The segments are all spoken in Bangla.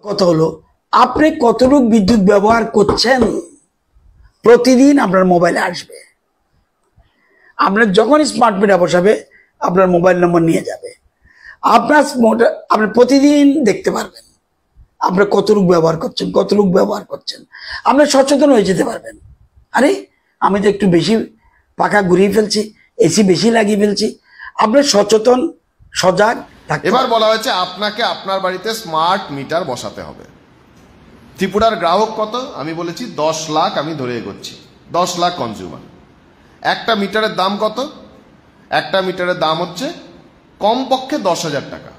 কথা হলো আপনি কতটুকু বিদ্যুৎ ব্যবহার করছেন প্রতিদিন আপনার মোবাইলে আসবে। আপনার যখন স্মার্ট মিটার বসাবে আপনার মোবাইল নম্বর নিয়ে যাবে, আপনি প্রতিদিন দেখতে পারবেন আপনি কতটুকু ব্যবহার করছেন আপনি সচেতন হয়ে যেতে পারবেন। আরে আমি তো একটু বেশি পাখা ঘুরিয়ে ফেলছি, এসি বেশি লাগিয়ে ফেলছি। আপনি সচেতন সজাগ থাকতে। এবার বলা হয়েছে আপনাকে আপনার বাড়িতে স্মার্ট মিটার বসাতে হবে। ত্রিপুরার গ্রাহক কত? আমি বলেছি 10 লাখ, আমি ধরে এগোচ্ছি 10 লাখ কনজিউমার। একটা মিটারের দাম কত? একটা মিটারের দাম হচ্ছে কমপক্ষে 10,000 টাকা।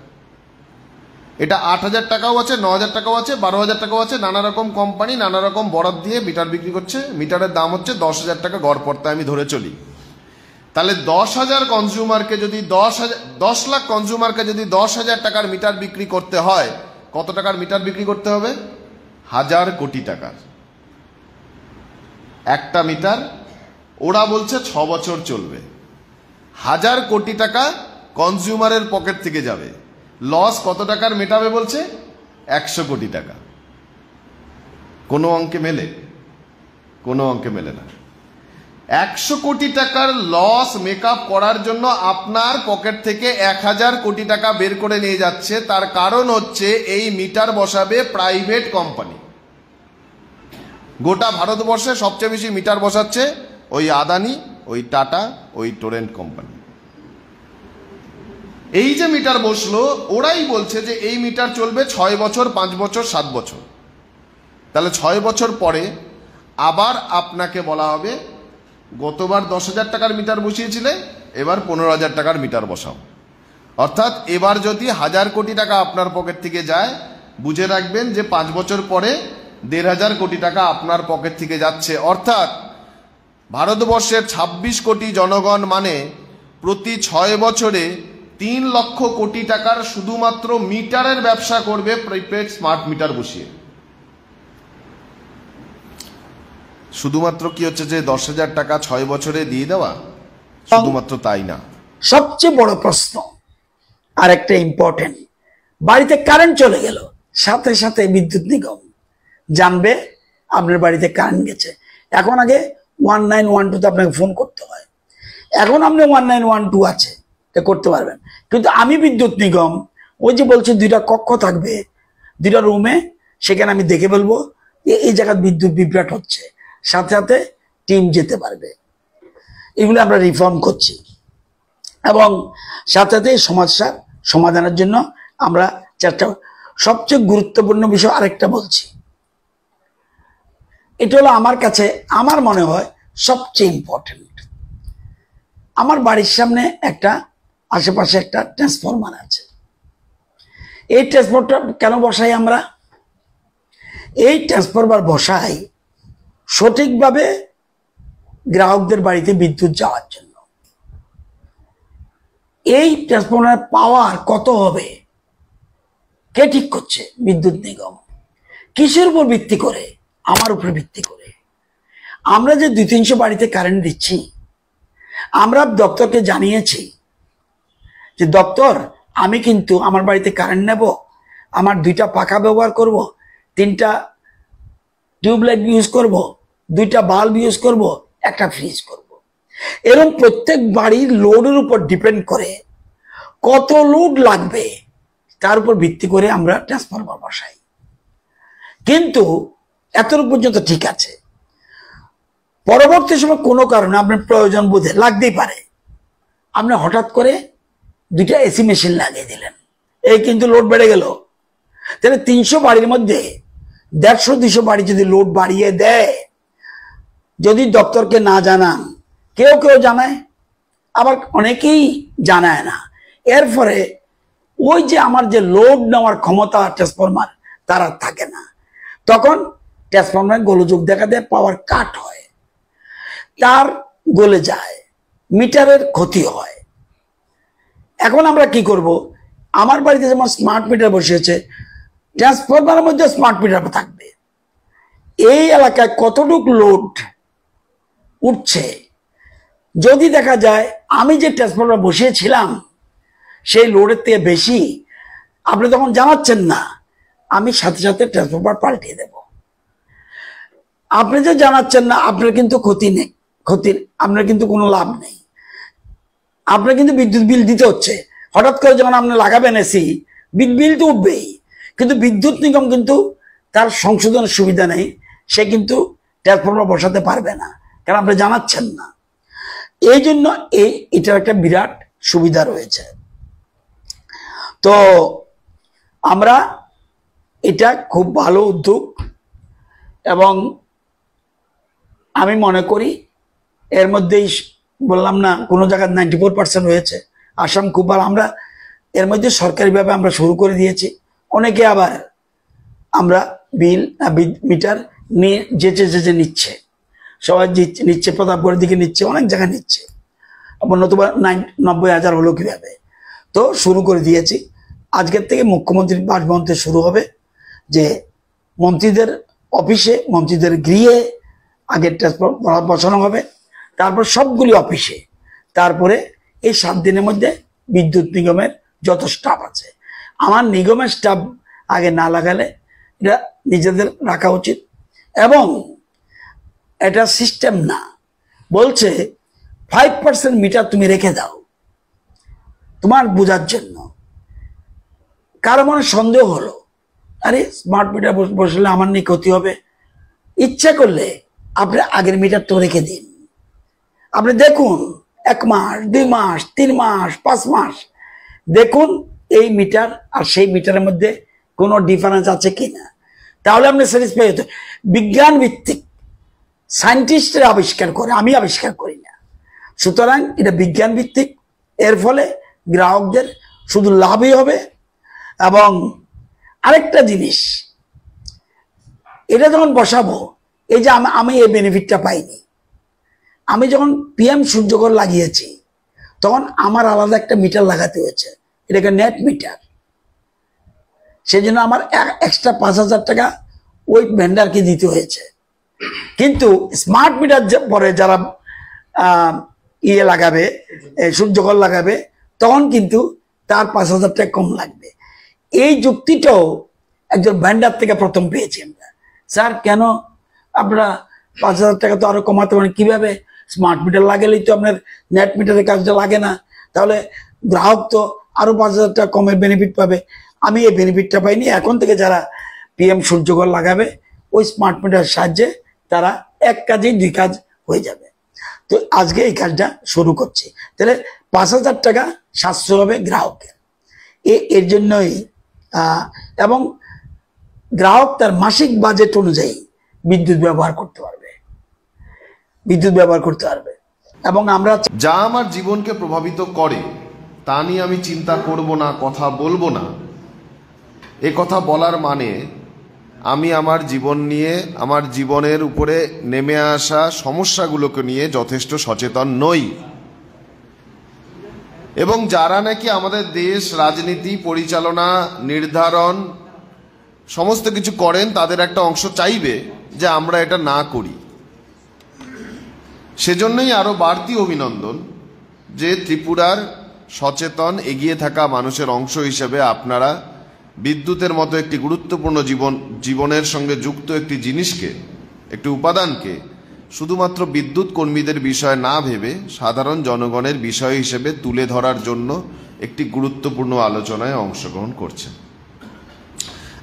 এটা 8,000 টাকাও আছে, 9,000 টাকাও আছে, 12,000 টাকাও আছে। নানা রকম কোম্পানি নানা রকম বরাদ দিয়ে মিটার বিক্রি করছে। মিটারের দাম হচ্ছে 10,000 টাকা গড়পড়তা আমি ধরে চলি। তাহলে 10,000 কনজিউমারকে যদি 10 লাখ কনজিউমারকে যদি 10,000 টাকার মিটার বিক্রি করতে হয়, কত টাকার মিটার বিক্রি করতে হবে? 1,000 কোটি টাকার একটা মিটার। ওরা বলছে 6 বছর চলবে। 1,000 কোটি টাকা কনজিউমারের পকেট থেকে যাবে। লস কত টাকার মেটাবে বলছে? 100 কোটি টাকা। কোনো অঙ্কে মেলে? কোনো অঙ্কে মেলে না। 100 কোটি টাকার লস মেকআপ করার জন্য আপনার পকেট থেকে 1,000 কোটি টাকা বের করে নিয়ে যাচ্ছে। তার কারণ হচ্ছে এই মিটার বসাবে প্রাইভেট কোম্পানি। গোটা ভারতবর্ষে সবচেয়ে বেশি মিটার বসাচ্ছে ওই আদানি, ওই টাটা, ওই টোরেন্ট কোম্পানি। এই যে মিটার বসলো, ওরাই বলছে যে এই মিটার চলবে 6 বছর, 5 বছর, 7 বছর। তাহলে 6 বছর পরে আবার আপনাকে বলা হবে গতবার 10,000 টাকার মিটার বসিয়েছিলে, এবার 15,000 টাকার মিটার বসাও। অর্থাৎ এবার যদি 1,000 কোটি টাকা আপনার পকেট থেকে যায়, বুঝে রাখবেন যে 5 বছর পরে 1,500 কোটি টাকা আপনার পকেট থেকে যাচ্ছে। অর্থাৎ ভারতবর্ষের 26 কোটি জনগণ মানে প্রতি 6 বছরে 3 লক্ষ কোটি টাকার শুধুমাত্র মিটারের ব্যবসা করবে প্রিপেড স্মার্ট মিটার বসিয়ে। শুধুমাত্র কি হচ্ছে যে 10,000 টাকা 6 বছরে দিয়ে দেওয়া? শুধুমাত্র তাই না, সবচেয়ে বড় প্রশ্ন আর একটা ইম্পর্টেন্ট, বাড়িতে কারেন্ট চলে গেল, সাথে সাথে বিদ্যুৎ নিগম জানবে আপনার বাড়িতে কারেন্ট গেছে। এখন আগে 1912 তে আপনাকে ফোন করতে হয়, এখন আপনি 1912 আছে করতে পারবেন। কিন্তু আমি বিদ্যুৎ নিগম ওই যে বলছি 2টা কক্ষ থাকবে, 2টা রুমে, সেখানে আমি দেখে বলবো এই জায়গায় বিদ্যুৎ বিভ্রাট হচ্ছে, সাথে সাথে টিম যেতে পারবে। এগুলো আমরা রিফর্ম করছি এবং সাথে সাথে সমস্যার সমাধানের জন্য আমরা চেষ্টা। সবচেয়ে গুরুত্বপূর্ণ বিষয় আরেকটা বলছি, এটা হলো আমার কাছে আমার মনে হয় সবচেয়ে ইম্পর্টেন্ট। আমার বাড়ির সামনে একটা আশেপাশে একটা ট্রান্সফরমার আছে। এই ট্রান্সফরমার কেন বসাই আমরা? এই ট্রান্সফরমার বসাই সঠিকভাবে গ্রাহকদের বাড়িতে বিদ্যুৎ যাওয়ার জন্য। এই ট্রান্সফরমারের পাওয়ার কত হবে কে ঠিক করছে? বিদ্যুৎ নিগম। কিসের উপর ভিত্তি করে? আমার উপর ভিত্তি করে। আমরা যে 200-300 বাড়িতে কারেন্ট দিচ্ছি, আমরা দপ্তরকে জানিয়েছি যে দপ্তর, আমি কিন্তু আমার বাড়িতে কারেন্ট নেব, আমার 2টা পাখা ব্যবহার করব, 3টা টিউবলাইট ইউজ করব, 2টা বাল্ব ইউজ করব, একটা ফ্রিজ করব। এরকম প্রত্যেক বাড়ির লোডের উপর ডিপেন্ড করে কত লোড লাগবে তার উপর ভিত্তি করে আমরা ট্রান্সফরমার বসাই। কিন্তু এতটুকু পর্যন্ত ঠিক আছে। পরবর্তী সময় কোনো কারণে আপনার প্রয়োজন বোধে লাগতেই পারে, আপনি হঠাৎ করে 2টা এসি মেশিন লাগিয়ে দিলেন, এই কিন্তু লোড বেড়ে গেল। তাহলে 300 বাড়ির মধ্যে 150-200 বাড়ি যদি লোড বাড়িয়ে দেয়, যদি দপ্তরকে না জানান, কেউ কেউ জানায়, আবার অনেকেই জানায় না, এর ফলে ওই যে আমার যে লোড নেওয়ার ক্ষমতা ট্রান্সফরমার তার আর থাকে না। তখন ট্রান্সফরমার গোলযোগ দেখা দেয়, পাওয়ার কাট হয়, তার গলে যায়, মিটারের ক্ষতি হয়। এখন আমরা কি করব? আমার বাড়িতে যেমন স্মার্ট মিটার বসিয়েছে, ট্রান্সফরমারের মধ্যে স্মার্ট মিটার থাকবে। এই এলাকায় কতটুকু লোড উঠছে, যদি দেখা যায় আমি যে ট্রান্সফরমার বসিয়েছিলাম সেই লোডের থেকে বেশি, আপনি তখন জানাচ্ছেন না, আমি সাথে সাথে ট্রান্সফরমার পাল্টিয়ে দেব। আপনি যে জানাচ্ছেন না, আপনার কিন্তু ক্ষতি নেই, আপনার কিন্তু কোনো লাভ নেই। আপনার কিন্তু বিদ্যুৎ বিল দিতে হচ্ছে। হঠাৎ করে যখন আপনি লাগাবেন এসি, বিল তো উঠবেই, কিন্তু বিদ্যুৎ নিগম কিন্তু তার সংশোধনের সুবিধা নেই, সে কিন্তু ট্রান্সফরমার বসাতে পারবে না, কারণ আপনি জানাচ্ছেন না। এই জন্য এটার একটা বিরাট সুবিধা রয়েছে। তো আমরা এটা খুব ভালো উদ্যোগ, এবং আমি মনে করি এর মধ্যেই বললাম না, কোনো জায়গায় 94% হয়েছে, আসাম খুব ভালো। আমরা এর মধ্যে সরকারিভাবে আমরা শুরু করে দিয়েছি। অনেকে আবার আমরা মিটার নিয়ে যেচে নিচ্ছে, সবাই নিচ্ছে, প্রতাপগড়ের দিকে নিচ্ছে, অনেক জায়গায় নিচ্ছে, আবার নতুবা 90,000 হলো কিভাবে। তো শুরু করে দিয়েছি। আজকের থেকে মুখ্যমন্ত্রীর বাসভবন শুরু হবে, যে মন্ত্রীদের অফিসে, মন্ত্রীদের গৃহে আগে ট্রান্সফরমার বসানো হবে, তারপর সবগুলি অফিসে, তারপরে এই 7 দিনের মধ্যে বিদ্যুৎ নিগমের যত স্টাফ আছে, আমার নিগমের স্টাফ আগে না লাগালে এটা নিজেদের রাখা উচিত। এবং এটা সিস্টেম না, বলছে 5% মিটার তুমি রেখে দাও তোমার বোঝার জন্য। কারো মনে সন্দেহ হলো, আরে স্মার্ট মিটার বসলে আমার নিয়ে ক্ষতি হবে, ইচ্ছা করলে আপনি আগের মিটার তো রেখে দিন। আপনি দেখুন 1 মাস, 2 মাস, 3 মাস, 5 মাস দেখুন এই মিটার আর সেই মিটারের মধ্যে কোনো ডিফারেন্স আছে কিনা, তাহলে আপনি স্যাটিসফাই হতে। বিজ্ঞান ভিত্তিক, সায়েন্টিস্টরা আবিষ্কার করে, আমি আবিষ্কার করি না। সুতরাং এটা বিজ্ঞান ভিত্তিক, এর ফলে গ্রাহকদের শুধু লাভই হবে। এবং আরেকটা জিনিস, এটা যখন বসাবো, এই যে আমি এই বেনিফিটটা পাইনি, আমি যখন PM সূর্যঘর লাগিয়েছি তখন আমার আলাদা একটা মিটার লাগাতে হয়েছে, এটাকে নেট মিটার। সেই জন্য আমার এক্সট্রা 5,000 টাকা ওই ভেন্ডারকে দিতে হয়েছে। কিন্তু স্মার্ট মিটার পরে যারা লাগাবে, সূর্যঘর লাগাবে, তখন কিন্তু তার 5,000 টাকা কম লাগবে। এই যুক্তিটাও একজন ভেন্ডার থেকে প্রথম পেয়েছি আমরা। স্যার কেন আপনারা 5,000 টাকা তো আরো কমাতে পারেন, কিভাবে? স্মার্ট মিটার লাগালেই তো আপনার নেট মিটারের কাজটা লাগে না, তাহলে গ্রাহক তো আরো 5,000 টাকা কমের বেনিফিট পাবে। আমি এই বেনিফিটটা পাইনি। এখন থেকে যারা PM সূর্যঘর লাগাবে, ওই স্মার্ট মিটারের সাহায্যে তারা এক কাজেই 2 কাজ হয়ে যাবে। তো আজকে এই কাজটা শুরু করছি, তাহলে 5,000 টাকা সাশ্রয় হবে গ্রাহকের। এর জন্যই এবং গ্রাহক তার মাসিক বাজেট অনুযায়ী বিদ্যুৎ ব্যবহার করতে পারবে, এবং আমরা যা আমার জীবনকে প্রভাবিত করে তা নিয়ে আমি চিন্তা করব না, কথা বলবো না, এ কথা বলার মানে আমি আমার জীবন নিয়ে, আমার জীবনের উপরে নেমে আসা সমস্যাগুলোকে নিয়ে যথেষ্ট সচেতন নই। এবং যারা নাকি আমাদের দেশ, রাজনীতি, পরিচালনা, নির্ধারণ সমস্ত কিছু করেন, তাদের একটা অংশ চাইবে যে আমরা এটা না করি। সেজন্যই আরো বাড়তি অভিনন্দন যে ত্রিপুরার সচেতন, এগিয়ে থাকা মানুষের অংশ হিসেবে আপনারা বিদ্যুতের মতো একটি গুরুত্বপূর্ণ জীবনের সঙ্গে যুক্ত একটি জিনিসকে, একটি উপাদানকে শুধুমাত্র বিদ্যুৎ কর্মীদের বিষয় না ভেবে সাধারণ জনগণের বিষয় হিসেবে তুলে ধরার জন্য একটি গুরুত্বপূর্ণ আলোচনায় অংশগ্রহণ করছেন।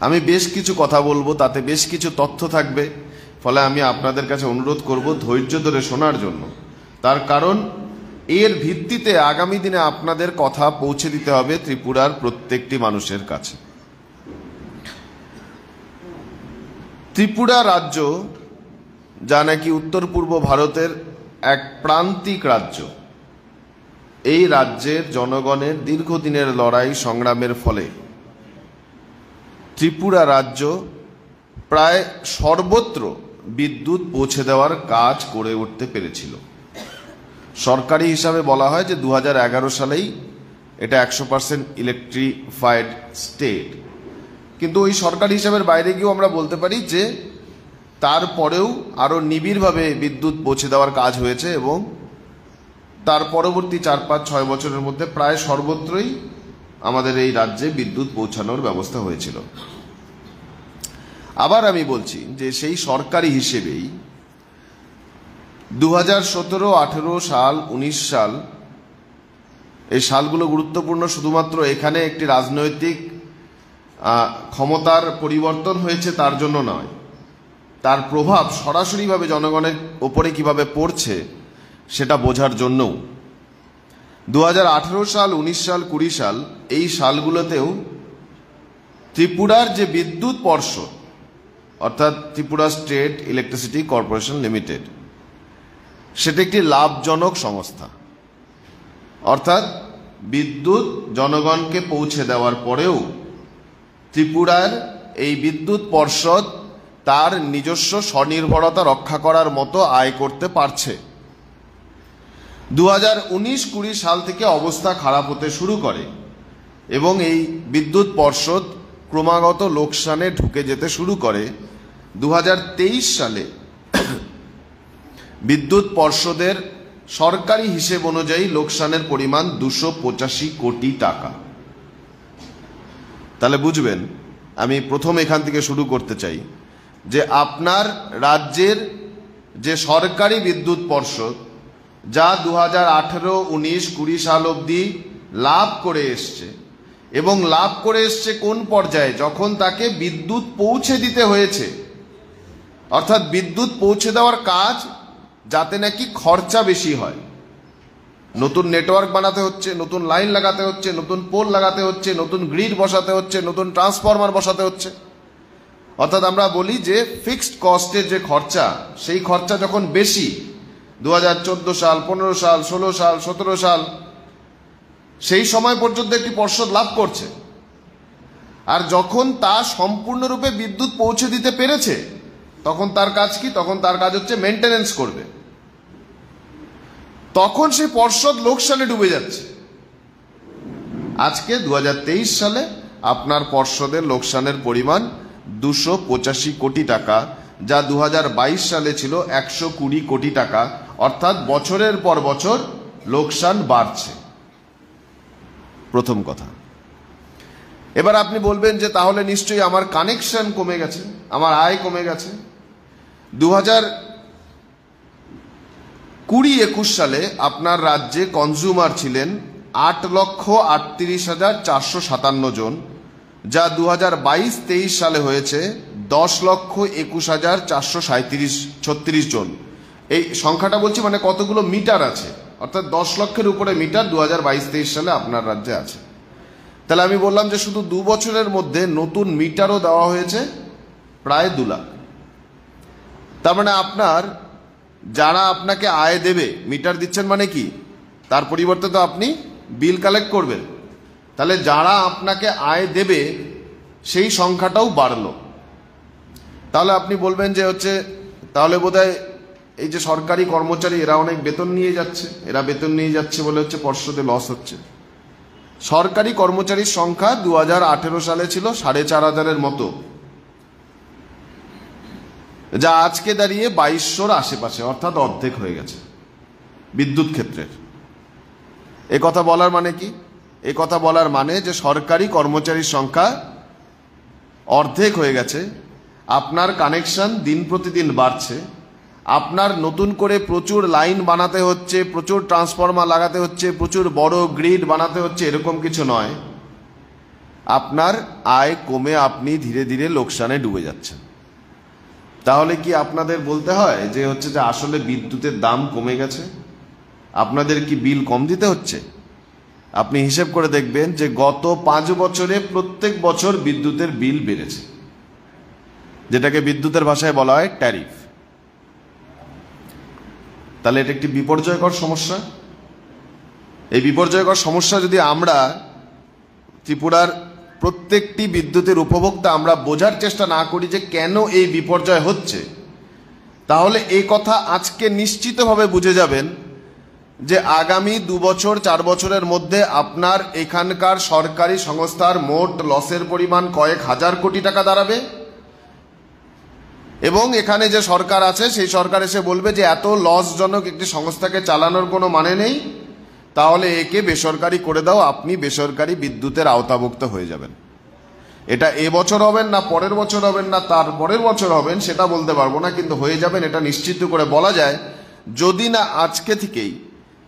আমি বেশ কিছু কথা বলবো, তাতে বেশ কিছু তথ্য থাকবে, ফলে আমি আপনাদের কাছে অনুরোধ করব ধৈর্য ধরে শোনার জন্য। তার কারণ এর ভিত্তিতে আগামী দিনে আপনাদের কথা পৌঁছে দিতে হবে ত্রিপুরার প্রত্যেকটি মানুষের কাছে। ত্রিপুরা রাজ্য, যা নাকি উত্তর পূর্ব ভারতের এক প্রান্তিক রাজ্য, এই রাজ্যের জনগণের দীর্ঘদিনের লড়াই সংগ্রামের ফলে ত্রিপুরা রাজ্য প্রায় সর্বত্র বিদ্যুৎ পৌঁছে দেওয়ার কাজ করে উঠতে পেরেছিল। সরকারি হিসাবে বলা হয় যে 2011 সালেই এটা 100% ইলেকট্রিফাইড স্টেট। কিন্তু ওই সরকারি হিসাবের বাইরে গিয়েও আমরা বলতে পারি যে তারপরেও আরও নিবিড়ভাবে বিদ্যুৎ পৌঁছে দেওয়ার কাজ হয়েছে, এবং তার পরবর্তী 4-5-6 বছরের মধ্যে প্রায় সর্বত্রই আমাদের এই রাজ্যে বিদ্যুৎ পৌঁছানোর ব্যবস্থা হয়েছিল। আবার আমি বলছি যে সেই সরকারি হিসেবেই 2017, 18 সাল, 19 সাল, এই সালগুলো গুরুত্বপূর্ণ শুধুমাত্র এখানে একটি রাজনৈতিক ক্ষমতার পরিবর্তন হয়েছে তার জন্য নয়, তার প্রভাব সরাসরিভাবে জনগণের ওপরে কিভাবে পড়ছে সেটা বোঝার জন্যও। 2018 সাল, 19 সাল, 20 সাল এই সালগুলোতেও ত্রিপুরার যে বিদ্যুৎ পর্ষদ অর্থাৎ Tripura state electricity corporation limited, সেটা একটি লাভজনক সংস্থা। অর্থাৎ বিদ্যুৎ জনগণকে পৌঁছে দেওয়ার পরেও ত্রিপুরার এই বিদ্যুৎ পর্ষদ তার নিজস্ব স্বনির্ভরতা রক্ষা করার মতো আয় করতে পারছে। 2019-20 সাল থেকে অবস্থা খারাপ হতে শুরু করে এবং এই বিদ্যুৎ পর্ষদ ক্রমাগত লোকসানে ঢুকে যেতে শুরু করে। 2023 সালে বিদ্যুৎ পর্ষদের সরকারি হিসেব অনুযায়ী লোকসানের পরিমাণ 285 কোটি টাকা। তাহলে বুঝবেন, আমি প্রথম এখান থেকে শুরু করতে চাই যে আপনার রাজ্যের যে সরকারি বিদ্যুৎ পর্ষদ যা 2018, 19, 20 সাল অবধি লাভ করে এসছে, এবং লাভ করে এসছে কোন পর্যায়ে? যখন তাকে বিদ্যুৎ পৌঁছে দিতে হয়েছে। অর্থাৎ বিদ্যুৎ পৌঁছে দেওয়ার কাজ যাতে নাকি খরচা বেশি হয়, নতুন নেটওয়ার্ক বানাতে হচ্ছে, নতুন লাইন লাগাতে হচ্ছে, নতুন পোল লাগাতে হচ্ছে, নতুন গ্রিড বসাতে হচ্ছে, নতুন ট্রান্সফরমার বসাতে হচ্ছে। অর্থাৎ আমরা বলি যে ফিক্সড কস্টের যে খরচা, সেই খরচা যখন বেশি, 2014 সাল, 15 সাল, 16 সাল, 17 সাল, সেই সময় পর্যন্ত একটি পর্ষদ লাভ করছে। আর যখন তা সম্পূর্ণরূপে বিদ্যুৎ পৌঁছে দিতে পেরেছে, তখন তার কাজ কি? তখন তার কাজ হচ্ছে মেনটেনেন্স করবে। তখন সেই পর্ষদ লোকসানে ডুবে যাচ্ছে। আজকে 2023 সালে আপনার পর্ষদের লোকসানের পরিমাণ 285 কোটি টাকা, যা 2022 সালে ছিল 120 কোটি টাকা। অর্থাৎ বছরের পর বছর লোকসান বাড়ছে। প্রথম কথা। এবার আপনি বলবেন যে তাহলে নিশ্চয়ই আমার কানেকশন কমে গেছে, আমার আয় কমে গেছে। 2020-21 সালে আপনার রাজ্যে কনজিউমার ছিলেন 8,38,457 জন, যা 2022-23 সালে হয়েছে 10,21,436 জন। এই সংখ্যাটা বলছি মানে কতগুলো মিটার আছে, অর্থাৎ 10 লক্ষের উপরে মিটার 2022-23 সালে আপনার রাজ্যে আছে। তাহলে আমি বললাম যে শুধু 2 বছরের মধ্যে নতুন মিটারও দেওয়া হয়েছে প্রায় 2 লাখ। তার মানে আপনার যারা আপনাকে আয় দেবে, মিটার দিচ্ছেন মানে কি, তার পরিবর্তে তো আপনি বিল কালেক্ট করবেন। তাহলে যারা আপনাকে আয় দেবে সেই সংখ্যাটাও বাড়লো। তাহলে আপনি বলবেন যে তাহলে বোধহয় এই যে সরকারি কর্মচারী এরা অনেক বেতন নিয়ে যাচ্ছে, এরা বেতন নিয়ে যাচ্ছে বলে পর্ষদে লস হচ্ছে। সরকারি কর্মচারীর সংখ্যা 2018 সালে ছিল 4,500-এর মতো, যা আজকে দাঁড়িয়ে 2200-র আশেপাশে, অর্থাৎ অর্ধেক হয়ে গেছে বিদ্যুৎ ক্ষেত্রের। এ কথা বলার মানে কি? এ কথা বলার মানে যে সরকারি কর্মচারীর সংখ্যা অর্ধেক হয়ে গেছে, আপনার কানেকশন দিন প্রতিদিন বাড়ছে, আপনার নতুন করে প্রচুর লাইন বানাতে হচ্ছে, প্রচুর ট্রান্সফরমার লাগাতে হচ্ছে, প্রচুর বড় গ্রিড বানাতে হচ্ছে, এরকম কিছু নয়। আপনার আয় কমে আপনি ধীরে ধীরে লোকসানে ডুবে যাচ্ছেন। তাহলে কি আপনাদের বলতে হয় যে যে আসলে বিদ্যুতের দাম কমে গেছে? আপনাদের কি বিল কম দিতে হচ্ছে? আপনি হিসেব করে দেখবেন যে গত 5 বছরে প্রত্যেক বছর বিদ্যুতের বিল বেড়েছে, যেটাকে বিদ্যুতের ভাষায় বলা হয় ট্যারিফ। তাহলে এটা একটি বিপর্যয়কর সমস্যা। এই বিপর্যয়কর সমস্যা যদি আমরা ত্রিপুরার প্রত্যেকটি বিদ্যুতের উপভোক্তা আমরা বোঝার চেষ্টা না করি যে কেন এই বিপর্যয় হচ্ছে, তাহলে এই কথা আজকে নিশ্চিতভাবে বুঝে যাবেন যে আগামী 2 বছর 4 বছরের মধ্যে আপনার এখানকার সরকারি সংস্থার মোট লসের পরিমাণ কয়েক হাজার কোটি টাকা দাঁড়াবে। এবং এখানে যে সরকার আছে সেই সরকার এসে বলবে যে এত লসজনক একটি সংস্থাকে চালানোর কোনো মানে নেই, তাহলে একে বেসরকারি করে দাও, আপনি বেসরকারি বিদ্যুতের আওতাভুক্ত হয়ে যাবেন। এটা এবছর হবেন না পরের বছর হবেন না তার পরের বছর হবেন সেটা বলতে পারবো না, কিন্তু হয়ে যাবেন এটা নিশ্চিত করে বলা যায়, যদি না আজকে থেকেই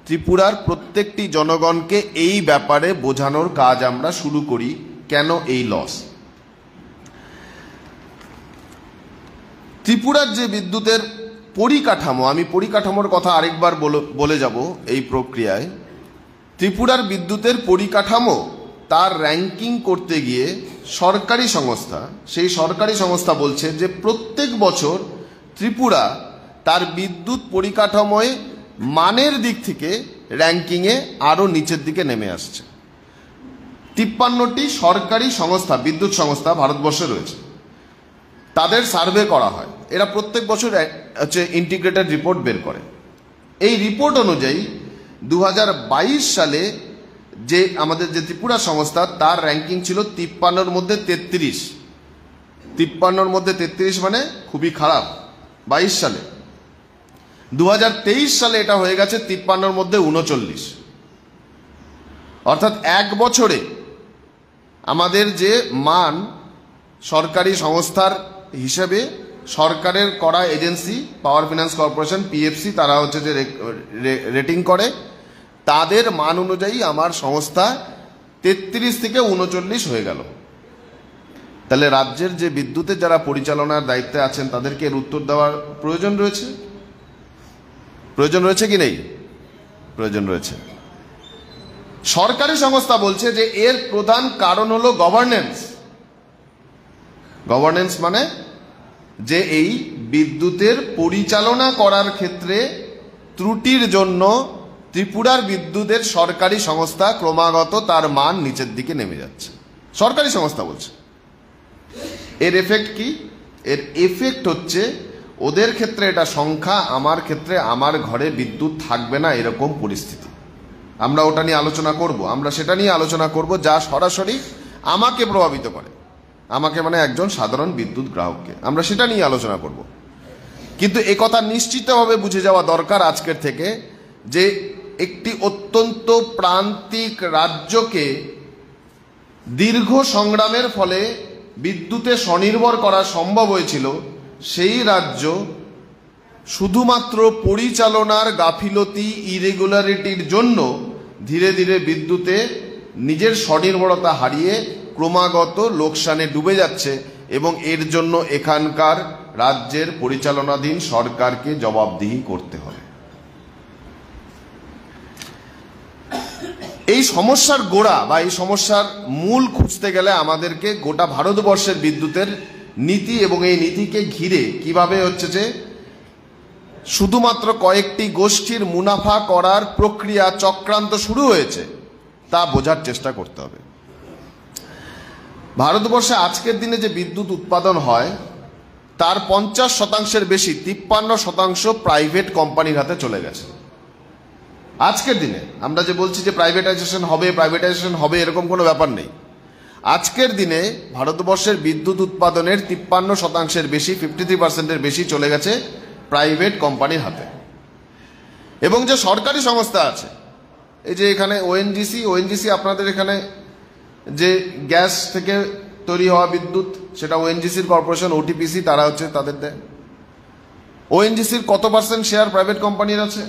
ত্রিপুরার প্রত্যেকটি জনগণকে এই ব্যাপারে বোঝানোর কাজ আমরা শুরু করি কেন এই লস। ত্রিপুরার যে বিদ্যুতের পরিকাঠামো, আমি পরিকাঠামোর কথা আরেকবার বলে যাব এই প্রক্রিয়ায়। ত্রিপুরার বিদ্যুতের পরিকাঠামো তার র্যাঙ্কিং করতে গিয়ে সরকারি সংস্থা, সেই সরকারি সংস্থা বলছে যে প্রত্যেক বছর ত্রিপুরা তার বিদ্যুৎ পরিকাঠামোয় মানের দিক থেকে র্যাঙ্কিংয়ে আরও নিচের দিকে নেমে আসছে। 53টি সরকারি সংস্থা, বিদ্যুৎ সংস্থা ভারতবর্ষে রয়েছে, তাদের সার্ভে করা হয়, এরা প্রত্যেক বছর ইন্টিগ্রেটেড রিপোর্ট বের করে। এই রিপোর্ট অনুযায়ী 2022 সালে যে আমাদের যে ত্রিপুরা সংস্থা, তার র্যাঙ্কিং ছিল 53-র মধ্যে 33। 53-র মধ্যে 33 মানে খুবই খারাপ 22 সালে। 2023 সালে এটা হয়ে গেছে 53-র মধ্যে 39। অর্থাৎ এক বছরে আমাদের যে মান সরকারি সংস্থার হিসেবে, সরকারের করা এজেন্সি পাওয়ার ফিনান্স কর্পোরেশন পিএফসি, তারা হচ্ছে যে রেটিং করে, তাদের মান অনুযায়ী আমার সংস্থা 33 থেকে 39 হয়ে গেল। তাহলে রাজ্যের যে বিদ্যুতের যারা পরিচালনার দায়িত্বে আছেন তাদেরকে এর উত্তর দেওয়ার প্রয়োজন রয়েছে। প্রয়োজন রয়েছে কি নেই? প্রয়োজন রয়েছে। সরকারি সংস্থা বলছে যে এর প্রধান কারণ হলো গভর্নেন্স। গভর্নেন্স মানে যে এই বিদ্যুতের পরিচালনা করার ক্ষেত্রে ত্রুটির জন্য ত্রিপুরার বিদ্যুতের সরকারি সংস্থা ক্রমাগত তার মান নিচের দিকে নেমে যাচ্ছে, সরকারি সংস্থা বলছে। এর এফেক্ট কি? এর এফেক্ট হচ্ছে ওদের ক্ষেত্রে এটা সংখ্যা, আমার ক্ষেত্রে আমার ঘরে বিদ্যুৎ থাকবে না এরকম পরিস্থিতি। আমরা ওটা নিয়ে আলোচনা করব, আমরা সেটা নিয়ে আলোচনা করব যা সরাসরি আমাকে প্রভাবিত করে, আমাকে মানে একজন সাধারণ বিদ্যুৎ গ্রাহককে, আমরা সেটা নিয়ে আলোচনা করব। কিন্তু এ কথা নিশ্চিতভাবে বুঝে যাওয়া দরকার আজকের থেকে যে একটি অত্যন্ত প্রান্তিক রাজ্যকে দীর্ঘ সংগ্রামের ফলে বিদ্যুতে স্বনির্ভর করা সম্ভব হয়েছিল, সেই রাজ্য শুধুমাত্র পরিচালনার গাফিলতি, ইরেগুলারিটির জন্য ধীরে ধীরে বিদ্যুতে নিজের স্বনির্ভরতা হারিয়ে ক্রমাগত লোকসানে ডুবে যাচ্ছে, এবং এর জন্য এখানকার রাজ্যের পরিচালনাধীন সরকারকে জবাবদিহি করতে হবে। এই সমস্যার গোড়া বা এই সমস্যার মূল খুঁজতে গেলে আমাদেরকে গোটা ভারতবর্ষের বিদ্যুতের নীতি এবং এই নীতিকে ঘিরে কিভাবে হচ্ছে যে শুধুমাত্র কয়েকটি গোষ্ঠীর মুনাফা করার প্রক্রিয়া চক্রান্ত শুরু হয়েছে তা বোঝার চেষ্টা করতে হবে। ভারতবর্ষে আজকের দিনে যে বিদ্যুৎ উৎপাদন হয় তার 50% বেশি, 53% প্রাইভেট কোম্পানির হাতে চলে গেছে। আজকের দিনে আমরা যে বলছি যে প্রাইভেটাইজেশন হবে এরকম কোনো ব্যাপার নেই। আজকের দিনে ভারতবর্ষের বিদ্যুৎ উৎপাদনের 53% বেশি, 53% বেশি চলে গেছে প্রাইভেট কোম্পানির হাতে। এবং যে সরকারি সংস্থা আছে, এই যে এখানে ওএনজিসি, আপনাদের এখানে যে গ্যাস থেকে তৈরি হওয়া বিদ্যুৎ, সেটা ওএনজিসির কর্পোরেশন, ওটিপিসি, তারা হচ্ছে তাদের দেয়। ওএনজিসির কত পার্সেন্ট শেয়ার প্রাইভেট কোম্পানির আছে?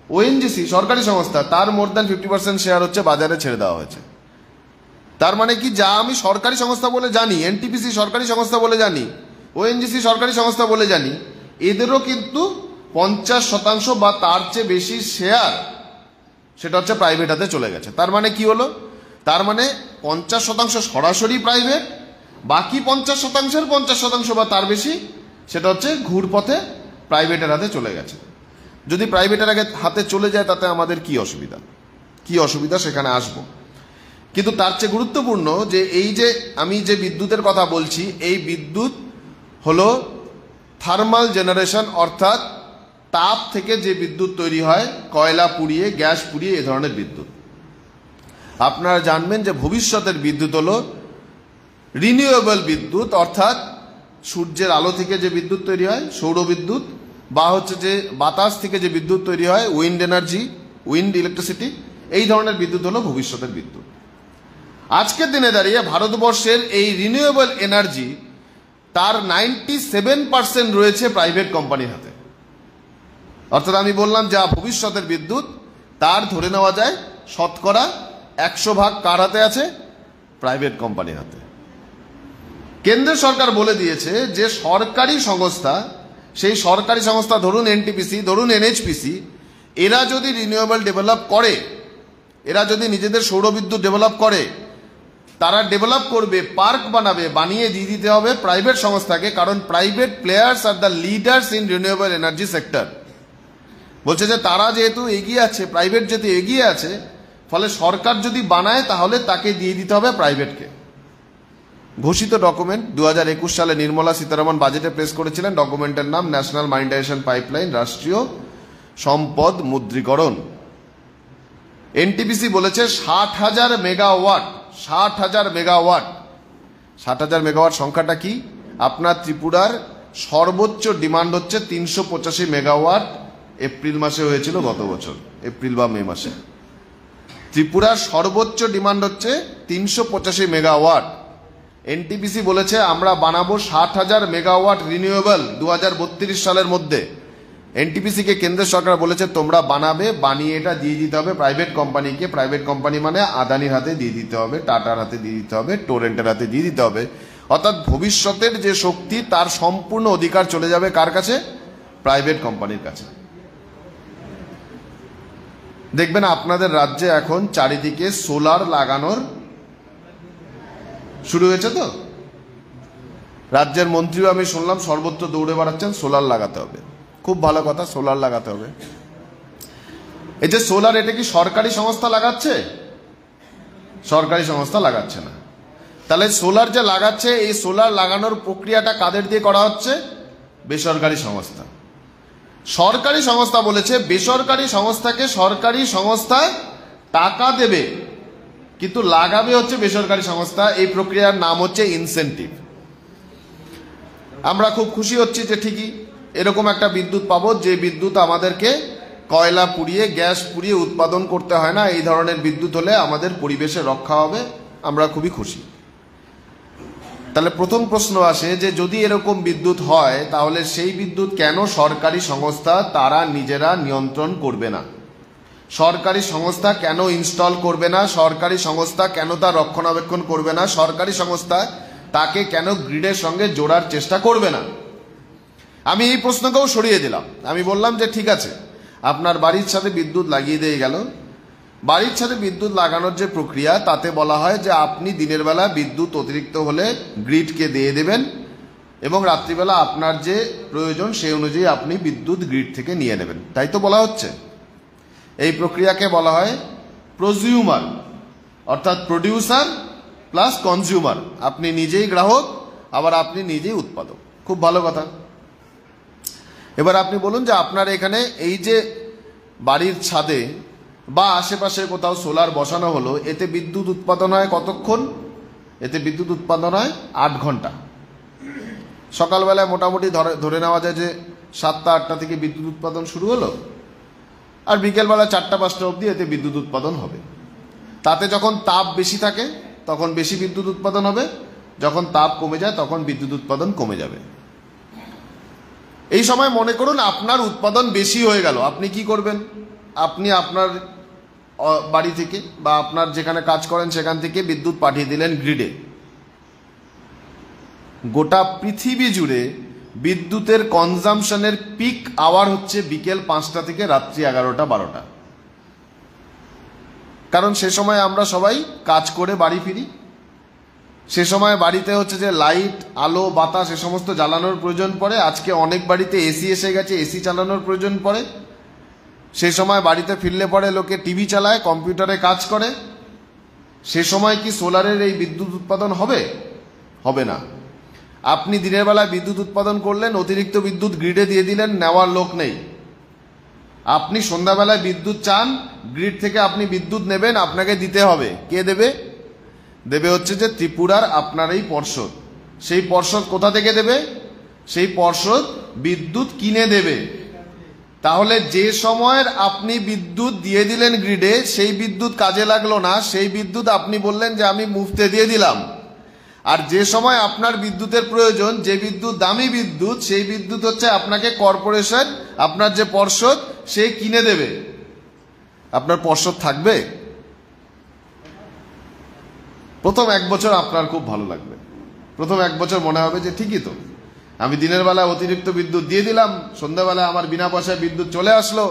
ওএনজিসি সরকারি সংস্থা, তার মোর দ্যান 50% শেয়ার হচ্ছে বাজারে ছেড়ে দেওয়া হয়েছে। তার মানে কি, যা আমি সরকারি সংস্থা বলে জানি, এনটিপিসি সরকারি সংস্থা বলে জানি, ওএনজিসি সরকারি সংস্থা বলে জানি, এদেরও কিন্তু 50% বা তার চেয়ে বেশি শেয়ার সেটা হচ্ছে প্রাইভেট হাতে চলে গেছে। তার মানে কি হলো? তার মানে 50% সরাসরি প্রাইভেট, বাকি 50%-এর 50% বা তার বেশি সেটা হচ্ছে ঘুরপথে প্রাইভেটের হাতে চলে গেছে। যদি প্রাইভেটের হাতে চলে যায় তাতে আমাদের কি অসুবিধা সেখানে আসবো। কিন্তু তার চেয়ে গুরুত্বপূর্ণ যে এই যে আমি যে বিদ্যুতের কথা বলছি, এই বিদ্যুৎ হলো থার্মাল জেনারেশন, অর্থাৎ তাপ থেকে যে বিদ্যুৎ তৈরি হয়, কয়লা পুড়িয়ে, গ্যাস পুড়িয়ে, এ ধরনের বিদ্যুৎ। আপনারা জানবেন যে ভবিষ্যতের বিদ্যুৎ হলো রিনিউয়েবল বিদ্যুৎ, অর্থাৎ সূর্যের আলো থেকে যে বিদ্যুৎ তৈরি হয়, সৌর বিদ্যুৎ, বা হচ্ছে যে বাতাস থেকে যে বিদ্যুৎ তৈরি হয়, উইন্ড ইলেকট্রিসিটি, এই ধরনের বিদ্যুৎ হলো ভবিষ্যতের বিদ্যুৎ। আজকের দিনে দাঁড়িয়ে ভারতবর্ষের এই রিনিউয়েবল এনার্জি তার 97% রয়েছে প্রাইভেট কোম্পানির হাতে। অর্থাৎ আমি বললাম যা ভবিষ্যতের বিদ্যুৎ তার ধরে নেওয়া যায় শতকরা 100% কার হাতে আছে? প্রাইভেট কোম্পানির হাতে। কেন্দ্র সরকার বলে দিয়েছে যে সরকারি সংস্থা, সেই সরকারি সংস্থা ধরুন এনটিপিসি, ধরুন এনএইচপিসি, এরা যদি রিনিউয়েবল ডেভেলপ করে, এরা যদি নিজেদের সৌরবিদ্যুৎ ডেভেলপ করে, তারা ডেভেলপ করবে, পার্ক বানাবে, বানিয়ে দিয়ে দিতে হবে প্রাইভেট সংস্থাকে, কারণ private players are the leaders in renewable energy sector. বলছে যে তারা যেহেতু এগিয়ে আছে, প্রাইভেট যেহেতু এগিয়ে আছে, ফলে সরকার যদি বানায় তাহলে তাকে দিয়ে দিতে হবে প্রাইভেটকে। ঘোষিত ডকুমেন্ট 2021 সালে নির্মলা সীতারামন বাজেটে প্রেস করেছিলেন। ডকুমেন্টের নাম ন্যাশনাল মনিটাইজেশন পাইপলাইন, রাষ্ট্রীয় সম্পদ মুদ্রীকরণ। এনটিপিসি বলেছে 60,000 মেগাওয়াট, 60,000 মেগাওয়াট। 60,000 মেগাওয়াট সংখ্যাটা কি? আপনার ত্রিপুরার সর্বোচ্চ ডিমান্ড হচ্ছে 385 মেগাওয়াট। এপ্রিল মাসে হয়েছিল গত বছর, এপ্রিল বা মে মাসে। ত্রিপুরার সর্বোচ্চ ডিমান্ড হচ্ছে 385 মেগাওয়াট। এনটিপিসি বলেছে আমরা বানাবো 60,000 মেগাওয়াট রিনিউয়েবল 2032 সালের মধ্যে। এনটিপিসিকে কেন্দ্র সরকার বলেছে তোমরা বানাবে, বানিয়ে এটা দিয়ে দিতে হবে প্রাইভেট কোম্পানিকে। প্রাইভেট কোম্পানি মানে আদানির হাতে দিয়ে দিতে হবে, টাটার হাতে দিয়ে দিতে হবে, টোরেন্টের হাতে দিয়ে দিতে হবে। অর্থাৎ ভবিষ্যতের যে শক্তি তার সম্পূর্ণ অধিকার চলে যাবে কার কাছে? প্রাইভেট কোম্পানির কাছে। দেখবেন আপনাদের রাজ্যে এখন চারিদিকে সোলার লাগানোর শুরু হয়েছে। তো রাজ্যের মন্ত্রীও আমি শুনলাম সর্বত্র দৌড়ে বেড়াচ্ছেন সোলার লাগাতে হবে। খুব ভালো কথা, সোলার লাগাতে হবে। এই যে সোলার, এটা কি সরকারি সংস্থা লাগাচ্ছে? সরকারি সংস্থা লাগাচ্ছে না। তাহলে সোলার যে লাগাচ্ছে, এই সোলার লাগানোর প্রক্রিয়াটা কাদের দিয়ে করা হচ্ছে? বেসরকারি সংস্থা। সরকারি সংস্থা বলেছে বেসরকারি সংস্থাকে সরকারি সংস্থা টাকা দেবে, কিন্তু লাগাবে হচ্ছে বেসরকারি সংস্থা। এই প্রক্রিয়ার নাম হচ্ছে ইনসেন্টিভ। আমরা খুব খুশি হচ্ছি যে ঠিকই এরকম একটা বিদ্যুৎ পাবো, যে বিদ্যুৎ আমাদেরকে কয়লা পুড়িয়ে, গ্যাস পুড়িয়ে উৎপাদন করতে হয় না। এই ধরনের বিদ্যুৎ হলে আমাদের পরিবেশের রক্ষা হবে। আমরা খুবই খুশি। তাহলে প্রথম প্রশ্ন আসে যে যদি এরকম বিদ্যুৎ হয় তাহলে সেই বিদ্যুৎ কেন সরকারি সংস্থা তারা নিজেরা নিয়ন্ত্রণ করবে না? সরকারি সংস্থা কেন ইনস্টল করবে না? সরকারি সংস্থা কেন তার রক্ষণাবেক্ষণ করবে না? সরকারি সংস্থা তাকে কেন গ্রিডের সঙ্গে জোড়ার চেষ্টা করবে না? আমি এই প্রশ্নকেও সরিয়ে দিলাম। আমি বললাম যে ঠিক আছে, আপনার বাড়ির ছাদে বিদ্যুৎ লাগিয়ে দিয়ে গেল। বাড়ির ছাদে বিদ্যুৎ লাগানোর যে প্রক্রিয়া, তাতে বলা হয় যে আপনি দিনের বেলা বিদ্যুৎ অতিরিক্ত হলে গ্রিডকে দিয়ে দেবেন এবং রাত্রিবেলা আপনার যে প্রয়োজন সেই অনুযায়ী আপনি বিদ্যুৎ গ্রিড থেকে নিয়ে নেবেন। তাই তো বলা হচ্ছে। এই প্রক্রিয়াকে বলা হয় প্রজিউমার, অর্থাৎ প্রডিউসার প্লাস কনজিউমার। আপনি নিজেই গ্রাহক, আবার আপনি নিজেই উৎপাদক। খুব ভালো কথা। এবার আপনি বলুন যে আপনার এখানে এই যে বাড়ির ছাদে বা আশেপাশে কোথাও সোলার বসানো হলো, এতে বিদ্যুৎ উৎপাদন হয় কতক্ষণ? এতে বিদ্যুৎ উৎপাদন হয় 8 ঘন্টা। সকালবেলায় মোটামুটি ধরে নেওয়া যায় যে 7টা 8টা থেকে বিদ্যুৎ উৎপাদন শুরু হলো, আর বিকেলবেলা 4টা 5টা অবধি এতে বিদ্যুৎ উৎপাদন হবে। তাতে যখন তাপ বেশি থাকে তখন বেশি বিদ্যুৎ উৎপাদন হবে, যখন তাপ কমে যায় তখন বিদ্যুৎ উৎপাদন কমে যাবে। এই সময় মনে করুন আপনার উৎপাদন বেশি হয়ে গেল, আপনি কি করবেন? আপনি আপনার বাড়ি থেকে বা আপনার যেখানে কাজ করেন সেখান থেকে বিদ্যুৎ পাঠিয়ে দিলেন গ্রিডে। গোটা পৃথিবী জুড়ে বিদ্যুতের কনজামশনের পিক আওয়ার হচ্ছে বিকেল 5টা থেকে রাত্রি 11টা 12টা। কারণ সে সময় আমরা সবাই কাজ করে বাড়ি ফিরি। সে সময় বাড়িতে হচ্ছে যে লাইট, আলো, বাতাস এ সমস্ত জ্বালানোর প্রয়োজন পড়ে। আজকে অনেক বাড়িতে এসি এসে গেছে, এসি চালানোর প্রয়োজন পড়ে। সে সময় বাড়িতে ফিরলে পরে লোকে টিভি চালায়, কম্পিউটারে কাজ করে। সে সময় কি সোলারের এই বিদ্যুৎ উৎপাদন হবে? হবে না। আপনি দিনের বেলায় বিদ্যুৎ উৎপাদন করলেন, অতিরিক্ত বিদ্যুৎ গ্রিডে দিয়ে দিলেন, নেওয়ার লোক নেই। আপনি সন্ধ্যাবেলায় বিদ্যুৎ চান, গ্রিড থেকে আপনি বিদ্যুৎ নেবেন, আপনাকে দিতে হবে। কে দেবে? দেবে হচ্ছে যে ত্রিপুরার আপনার এই পর্ষদ। সেই পর্ষদ কোথা থেকে দেবে? সেই পর্ষদ বিদ্যুৎ কিনে দেবে। তাহলে যে সময়ের আপনি বিদ্যুৎ দিয়ে দিলেন গ্রিডে, সেই বিদ্যুৎ কাজে লাগলো না, সেই বিদ্যুৎ আপনি বললেন যে আমি মুফতে দিয়ে দিলাম। আর যে সময় আপনার বিদ্যুতের প্রয়োজন, যে বিদ্যুৎ দামি বিদ্যুৎ, সেই বিদ্যুৎ হচ্ছে আপনাকে কর্পোরেশন, আপনার যে পর্ষদ, সে কিনে দেবে। আপনার পর্ষদ থাকবে? প্রথম 1 বছর আপনার খুব ভালো লাগবে, প্রথম 1 বছর মনে হবে যে ঠিকই তো, আমি দিনের বেলা অতিরিক্ত বিদ্যুৎ দিয়ে দিলাম, সন্ধ্যাবেলা আমার বিনা পয়সায় বিদ্যুৎ চলে আসলো,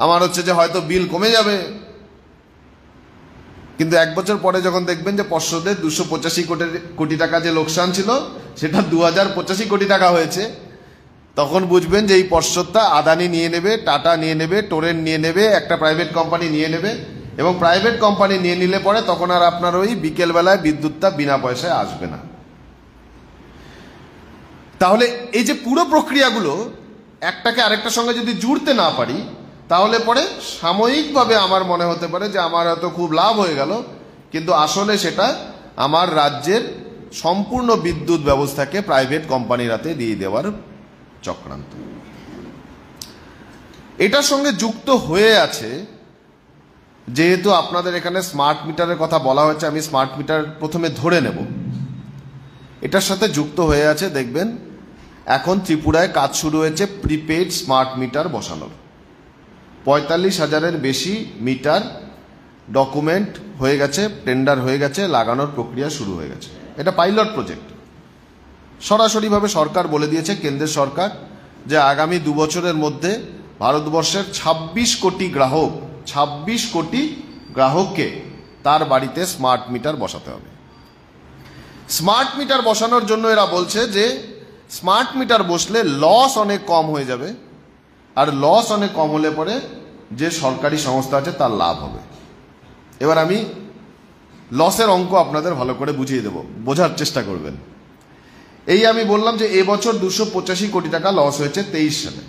আমার হচ্ছে যে হয়তো বিল কমে যাবে। কিন্তু 1 বছর পরে যখন দেখবেন যে পর্ষদের 285 কোটি টাকা যে লোকসান ছিল, সেটা 2085 কোটি টাকা হয়েছে, তখন বুঝবেন যে এই পর্ষদটা আদানি নিয়ে নেবে, টাটা নিয়ে নেবে, টোরেন্ট নিয়ে নেবে, একটা প্রাইভেট কোম্পানি নিয়ে নেবে, এবং প্রাইভেট কোম্পানি নিয়ে নিলে পরে তখন আর আপনার ওই বিকেলবেলায় বিদ্যুৎটা বিনা পয়সায় আসবে না। তাহলে এই যে পুরো প্রক্রিয়াগুলো একটাকে আরেকটার সঙ্গে যদি জুড়তে না পারি, তাহলে পরে সাময়িকভাবে আমার মনে হতে পারে যে আমার হয়তো খুব লাভ হয়ে গেল, কিন্তু আসলে সেটা আমার রাজ্যের সম্পূর্ণ বিদ্যুৎ ব্যবস্থাকে প্রাইভেট কোম্পানির হাতে দিয়ে দেওয়ার চক্রান্ত। এটার সঙ্গে যুক্ত হয়ে আছে, যেহেতু আপনাদের এখানে স্মার্ট মিটারের কথা বলা হয়েছে, আমি স্মার্ট মিটার প্রথমে ধরে নেব। এটার সাথে যুক্ত হয়ে আছে, দেখবেন এখন ত্রিপুরায় কাজ শুরু হয়েছে প্রিপেইড স্মার্ট মিটার বসানোর। 45,000-এর বেশি মিটার ডকুমেন্ট হয়ে গেছে, টেন্ডার হয়ে গেছে, লাগানোর প্রক্রিয়া শুরু হয়ে গেছে। এটা পাইলট প্রজেক্ট। সরাসরিভাবে সরকার বলে দিয়েছে, কেন্দ্রের সরকার, যে আগামী 2 বছরের মধ্যে ভারতবর্ষের 26 কোটি গ্রাহককে তার বাড়িতে স্মার্ট মিটার বসাতে হবে। স্মার্ট মিটার বসানোর জন্য এরা বলছে যে স্মার্ট মিটার বসলে লস অনেক কম হয়ে যাবে, আর লস অনেক কম হলে পরে যে সরকারি সংস্থা আছে তার লাভ হবে। এবার আমি লসের অঙ্ক আপনাদের ভালো করে বুঝিয়ে দেব, বোঝার চেষ্টা করবেন। এই আমি বললাম যে এবছর 285 কোটি টাকা লস হয়েছে 23 সালে,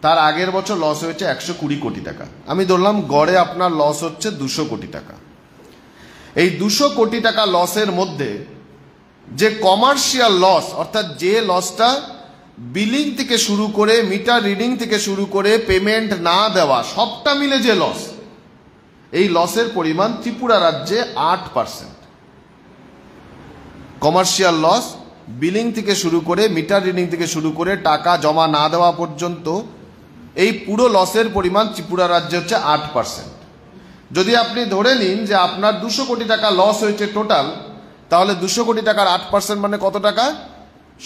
তার আগের বছর লস হয়েছে 120 কোটি টাকা। আমি ধরলাম গড়ে আপনার লস হচ্ছে 200 কোটি টাকা। এই 200 কোটি টাকা লসের মধ্যে যে কমার্শিয়াল লস, অর্থাৎ যে লসটা বিলিং থেকে শুরু করে, মিটার রিডিং থেকে শুরু করে, পেমেন্ট না দেওয়া, সবটা মিলে যে লস, এই লসের পরিমাণ ত্রিপুরা রাজ্যে 8%। কমার্শিয়াল লস, বিলিং থেকে শুরু করে, মিটার রিডিং থেকে শুরু করে, টাকা জমা না দেওয়া পর্যন্ত, এই পুরো লসের পরিমাণ ত্রিপুরা রাজ্যে হচ্ছে 8%। যদি আপনি ধরে নিন যে আপনার 200 কোটি টাকা লস হয়েছে টোটাল, তাহলে 200 কোটি টাকার 8% মানে কত টাকা?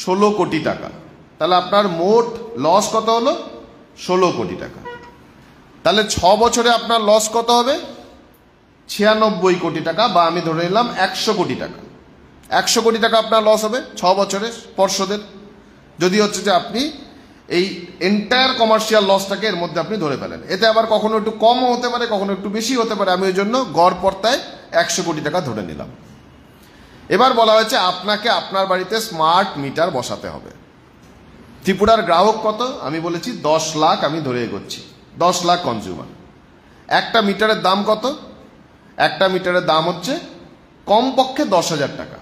16 কোটি টাকা। তাহলে আপনার মোট লস কত হলো? 16 কোটি টাকা। তাহলে 6 বছরে আপনার লস কত হবে? 96 কোটি টাকা, বা আমি ধরে নিলাম 100 কোটি টাকা। 100 কোটি টাকা আপনার লস হবে 6 বছরে পর্ষদের, যদি হচ্ছে যে আপনি এই এন্টায়ার কমার্শিয়াল লসটাকে এর মধ্যে আপনি ধরে ফেলেন। এতে আবার কখনো একটু কমও হতে পারে, কখনো একটু বেশি হতে পারে, আমি ওই জন্য গড় পর্তায় 100 কোটি টাকা ধরে নিলাম। এবার বলা হয়েছে আপনাকে আপনার বাড়িতে স্মার্ট মিটার বসাতে হবে। ত্রিপুরার গ্রাহক কত? আমি বলেছি 10 লাখ, আমি ধরে এগোচ্ছি 10 লাখ কনজিউমার। একটা মিটারের দাম কত? একটা মিটারের দাম হচ্ছে কমপক্ষে 10,000 টাকা।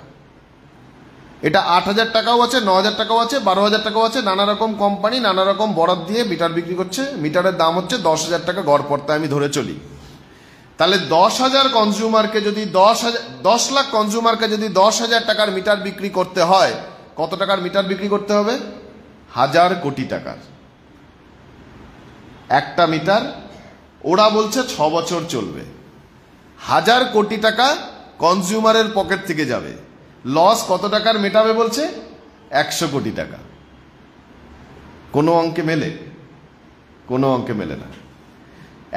এটা 8,000 টাকাও আছে, 9,000 টাকাও আছে, 12,000 টাকাও আছে। নানা রকম কোম্পানি নানা রকম বরাদ দিয়ে মিটার বিক্রি করছে। মিটারের দাম হচ্ছে 10,000 টাকা গড় পড়তায় আমি ধরে চলি। তাহলে 10,000 কনজিউমারকে যদি 10 লাখ কনজিউমারকে যদি 10,000 টাকার মিটার বিক্রি করতে হয়, কত টাকার মিটার বিক্রি করতে হবে? 1,000 কোটি টাকার একটা মিটার। ওরা বলছে 6 বছর চলবে। 1,000 কোটি টাকা কনজিউমারের পকেট থেকে যাবে। লস কত টাকার মেটাবে বলছে? 100 কোটি টাকা। কোনো অঙ্কে মেলে? কোনো অঙ্কে মেলে না।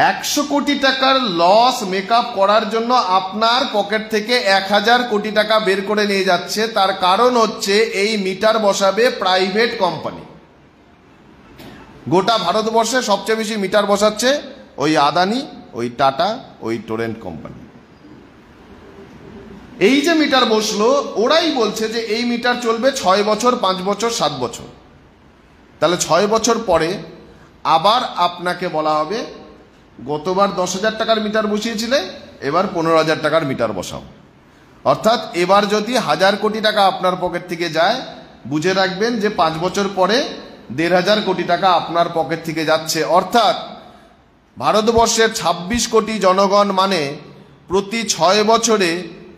100 কোটি টাকার লস মেকআপ করার জন্য আপনার পকেট থেকে 1,000 কোটি টাকা বের করে নিয়ে যাচ্ছে। তার কারণ হচ্ছে এই মিটার বসাবে প্রাইভেট কোম্পানি। গোটা ভারতবর্ষে সবচেয়ে বেশি মিটার বসাচ্ছে ওই আদানি, ওই টাটা, ওই টোরেন্ট কোম্পানি। এই যে মিটার বসলো, ওরাই বলছে যে এই মিটার চলবে 6 বছর, 5 বছর, 7 বছর। তাহলে 6 বছর পরে আবার আপনাকে বলা হবে গতবার 10,000 টাকার মিটার বসিয়েছিলে, এবার 15,000 টাকার মিটার বসাও। অর্থাৎ এবার যদি 1,000 কোটি টাকা আপনার পকেট থেকে যায়, বুঝে রাখবেন যে 5 বছর পরে 1,500 কোটি টাকা আপনার পকেট থেকে যাচ্ছে। অর্থাৎ ভারতবর্ষের 26 কোটি জনগণ মানে প্রতি 6 বছরে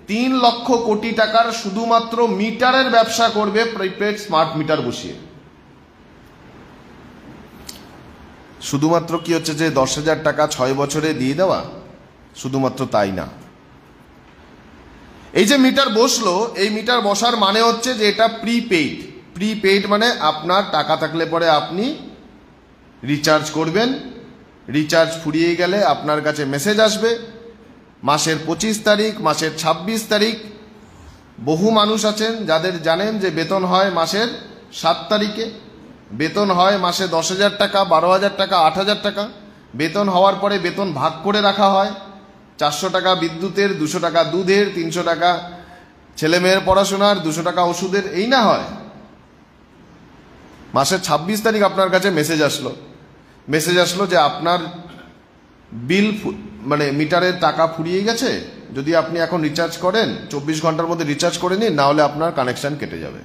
3 লক্ষ কোটি টাকার শুধুমাত্র মিটারের ব্যবসা করবে প্রিপেড স্মার্ট মিটার বসিয়ে। শুধুমাত্র কি হচ্ছে যে 10,000 টাকা 6 বছরে দিয়ে দেওয়া, শুধুমাত্র তাই না, এই যে মিটার বসলো, এই মিটার বসার মানে হচ্ছে যে এটা প্রিপেইড। প্রিপেইড মানে আপনার টাকা থাকলে পরে আপনি রিচার্জ করবেন, রিচার্জ ফুরিয়ে গেলে আপনার কাছে মেসেজ আসবে মাসের 25 তারিখ, মাসের 26 তারিখ। বহু মানুষ আছেন যাদের জানেন যে বেতন হয় মাসের 7 তারিখে, বেতন হয় মাসে 10,000 টাকা, 12,000 টাকা, 8,000 টাকা। বেতন হওয়ার পরে বেতন ভাগ করে রাখা হয়, 400 টাকা বিদ্যুতের, 200 টাকা দুধের, 300 টাকা ছেলে মেয়ের পড়াশোনার, 200 টাকা ওষুধের, এই না হয়। মাসের 26 তারিখ আপনার কাছে মেসেজ আসলো যে আপনার বিল মানে মিটারের টাকা ফুরিয়ে গেছে, যদি আপনি এখন রিচার্জ করেন 24 ঘন্টার মধ্যে রিচার্জ করে নিন, না হলে আপনার কানেকশন কেটে যাবে।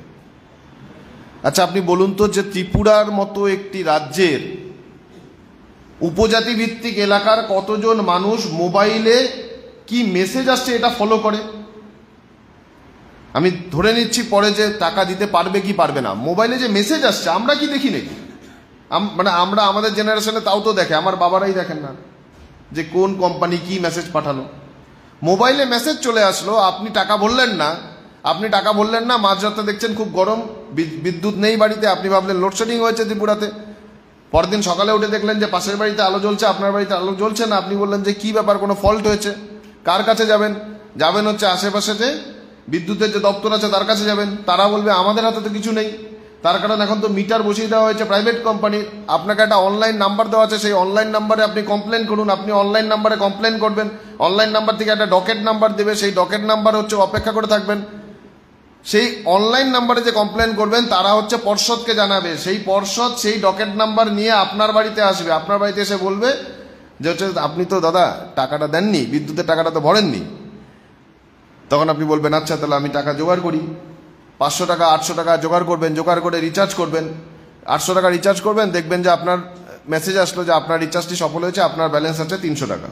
আচ্ছা আপনি বলুন তো যে ত্রিপুরার মতো একটি রাজ্যের উপজাতি ভিত্তিক এলাকার কতজন মানুষ মোবাইলে কি মেসেজ আসছে এটা ফলো করে? আমি ধরে নিচ্ছি পরে যে টাকা দিতে পারবে কি পারবে না, মোবাইলে যে মেসেজ আসছে আমরা কি দেখি নাকি? মানে আমরা আমাদের জেনারেশনে তাও তো দেখে, আমার বাবারাই দেখেন না যে কোন কোম্পানি কি মেসেজ পাঠালো। মোবাইলে মেসেজ চলে আসলো, আপনি টাকা ভরলেন না, মাঝরাতে দেখছেন খুব গরম, বিদ্যুৎ নেই বাড়িতে, আপনি ভাবলেন লোডশেডিং হয়েছে ত্রিপুরাতে। পরের দিন সকালে উঠে দেখলেন যে পাশের বাড়িতে আলো জ্বলছে, আপনার বাড়িতে আলো জ্বলছে না। আপনি বললেন যে কি ব্যাপার, কোনো ফল্ট হয়েছে। কার কাছে যাবেন হচ্ছে আশেপাশে যে বিদ্যুতের যে দপ্তর আছে তার কাছে যাবেন। তারা বলবে আমাদের হাতে তো কিছু নেই, তার কারণ এখন তো মিটার বসিয়ে দেওয়া হয়েছে প্রাইভেট কোম্পানির। আপনাকে একটা অনলাইন নাম্বার দেওয়া আছে, সেই অনলাইন নাম্বারে আপনি কমপ্লেন করুন। আপনি অনলাইন নাম্বারে কমপ্লেন করবেন, অনলাইন নাম্বার থেকে একটা ডকেট নাম্বার দেবে, সেই ডকেট নাম্বার হচ্ছে অপেক্ষা করে থাকবেন। সেই অনলাইন নাম্বারে যে কমপ্লেন করবেন তারা হচ্ছে পর্ষদকে জানাবে, সেই পর্ষদ সেই ডকেট নাম্বার নিয়ে আপনার বাড়িতে আসবে। আপনার বাড়িতে এসে বলবে যে হচ্ছে আপনি তো দাদা টাকাটা দেননি, বিদ্যুতের টাকাটা তো ভরেননি। তখন আপনি বলবেন আচ্ছা তাহলে আমি টাকা জোগাড় করি। 500 টাকা 800 টাকা জোগাড় করবেন, জোগাড় করে রিচার্জ করবেন। 800 টাকা রিচার্জ করবেন, দেখবেন যে আপনার মেসেজ আসলো যে আপনার রিচার্জটি সফল হয়েছে, আপনার ব্যালেন্স আছে 300 টাকা।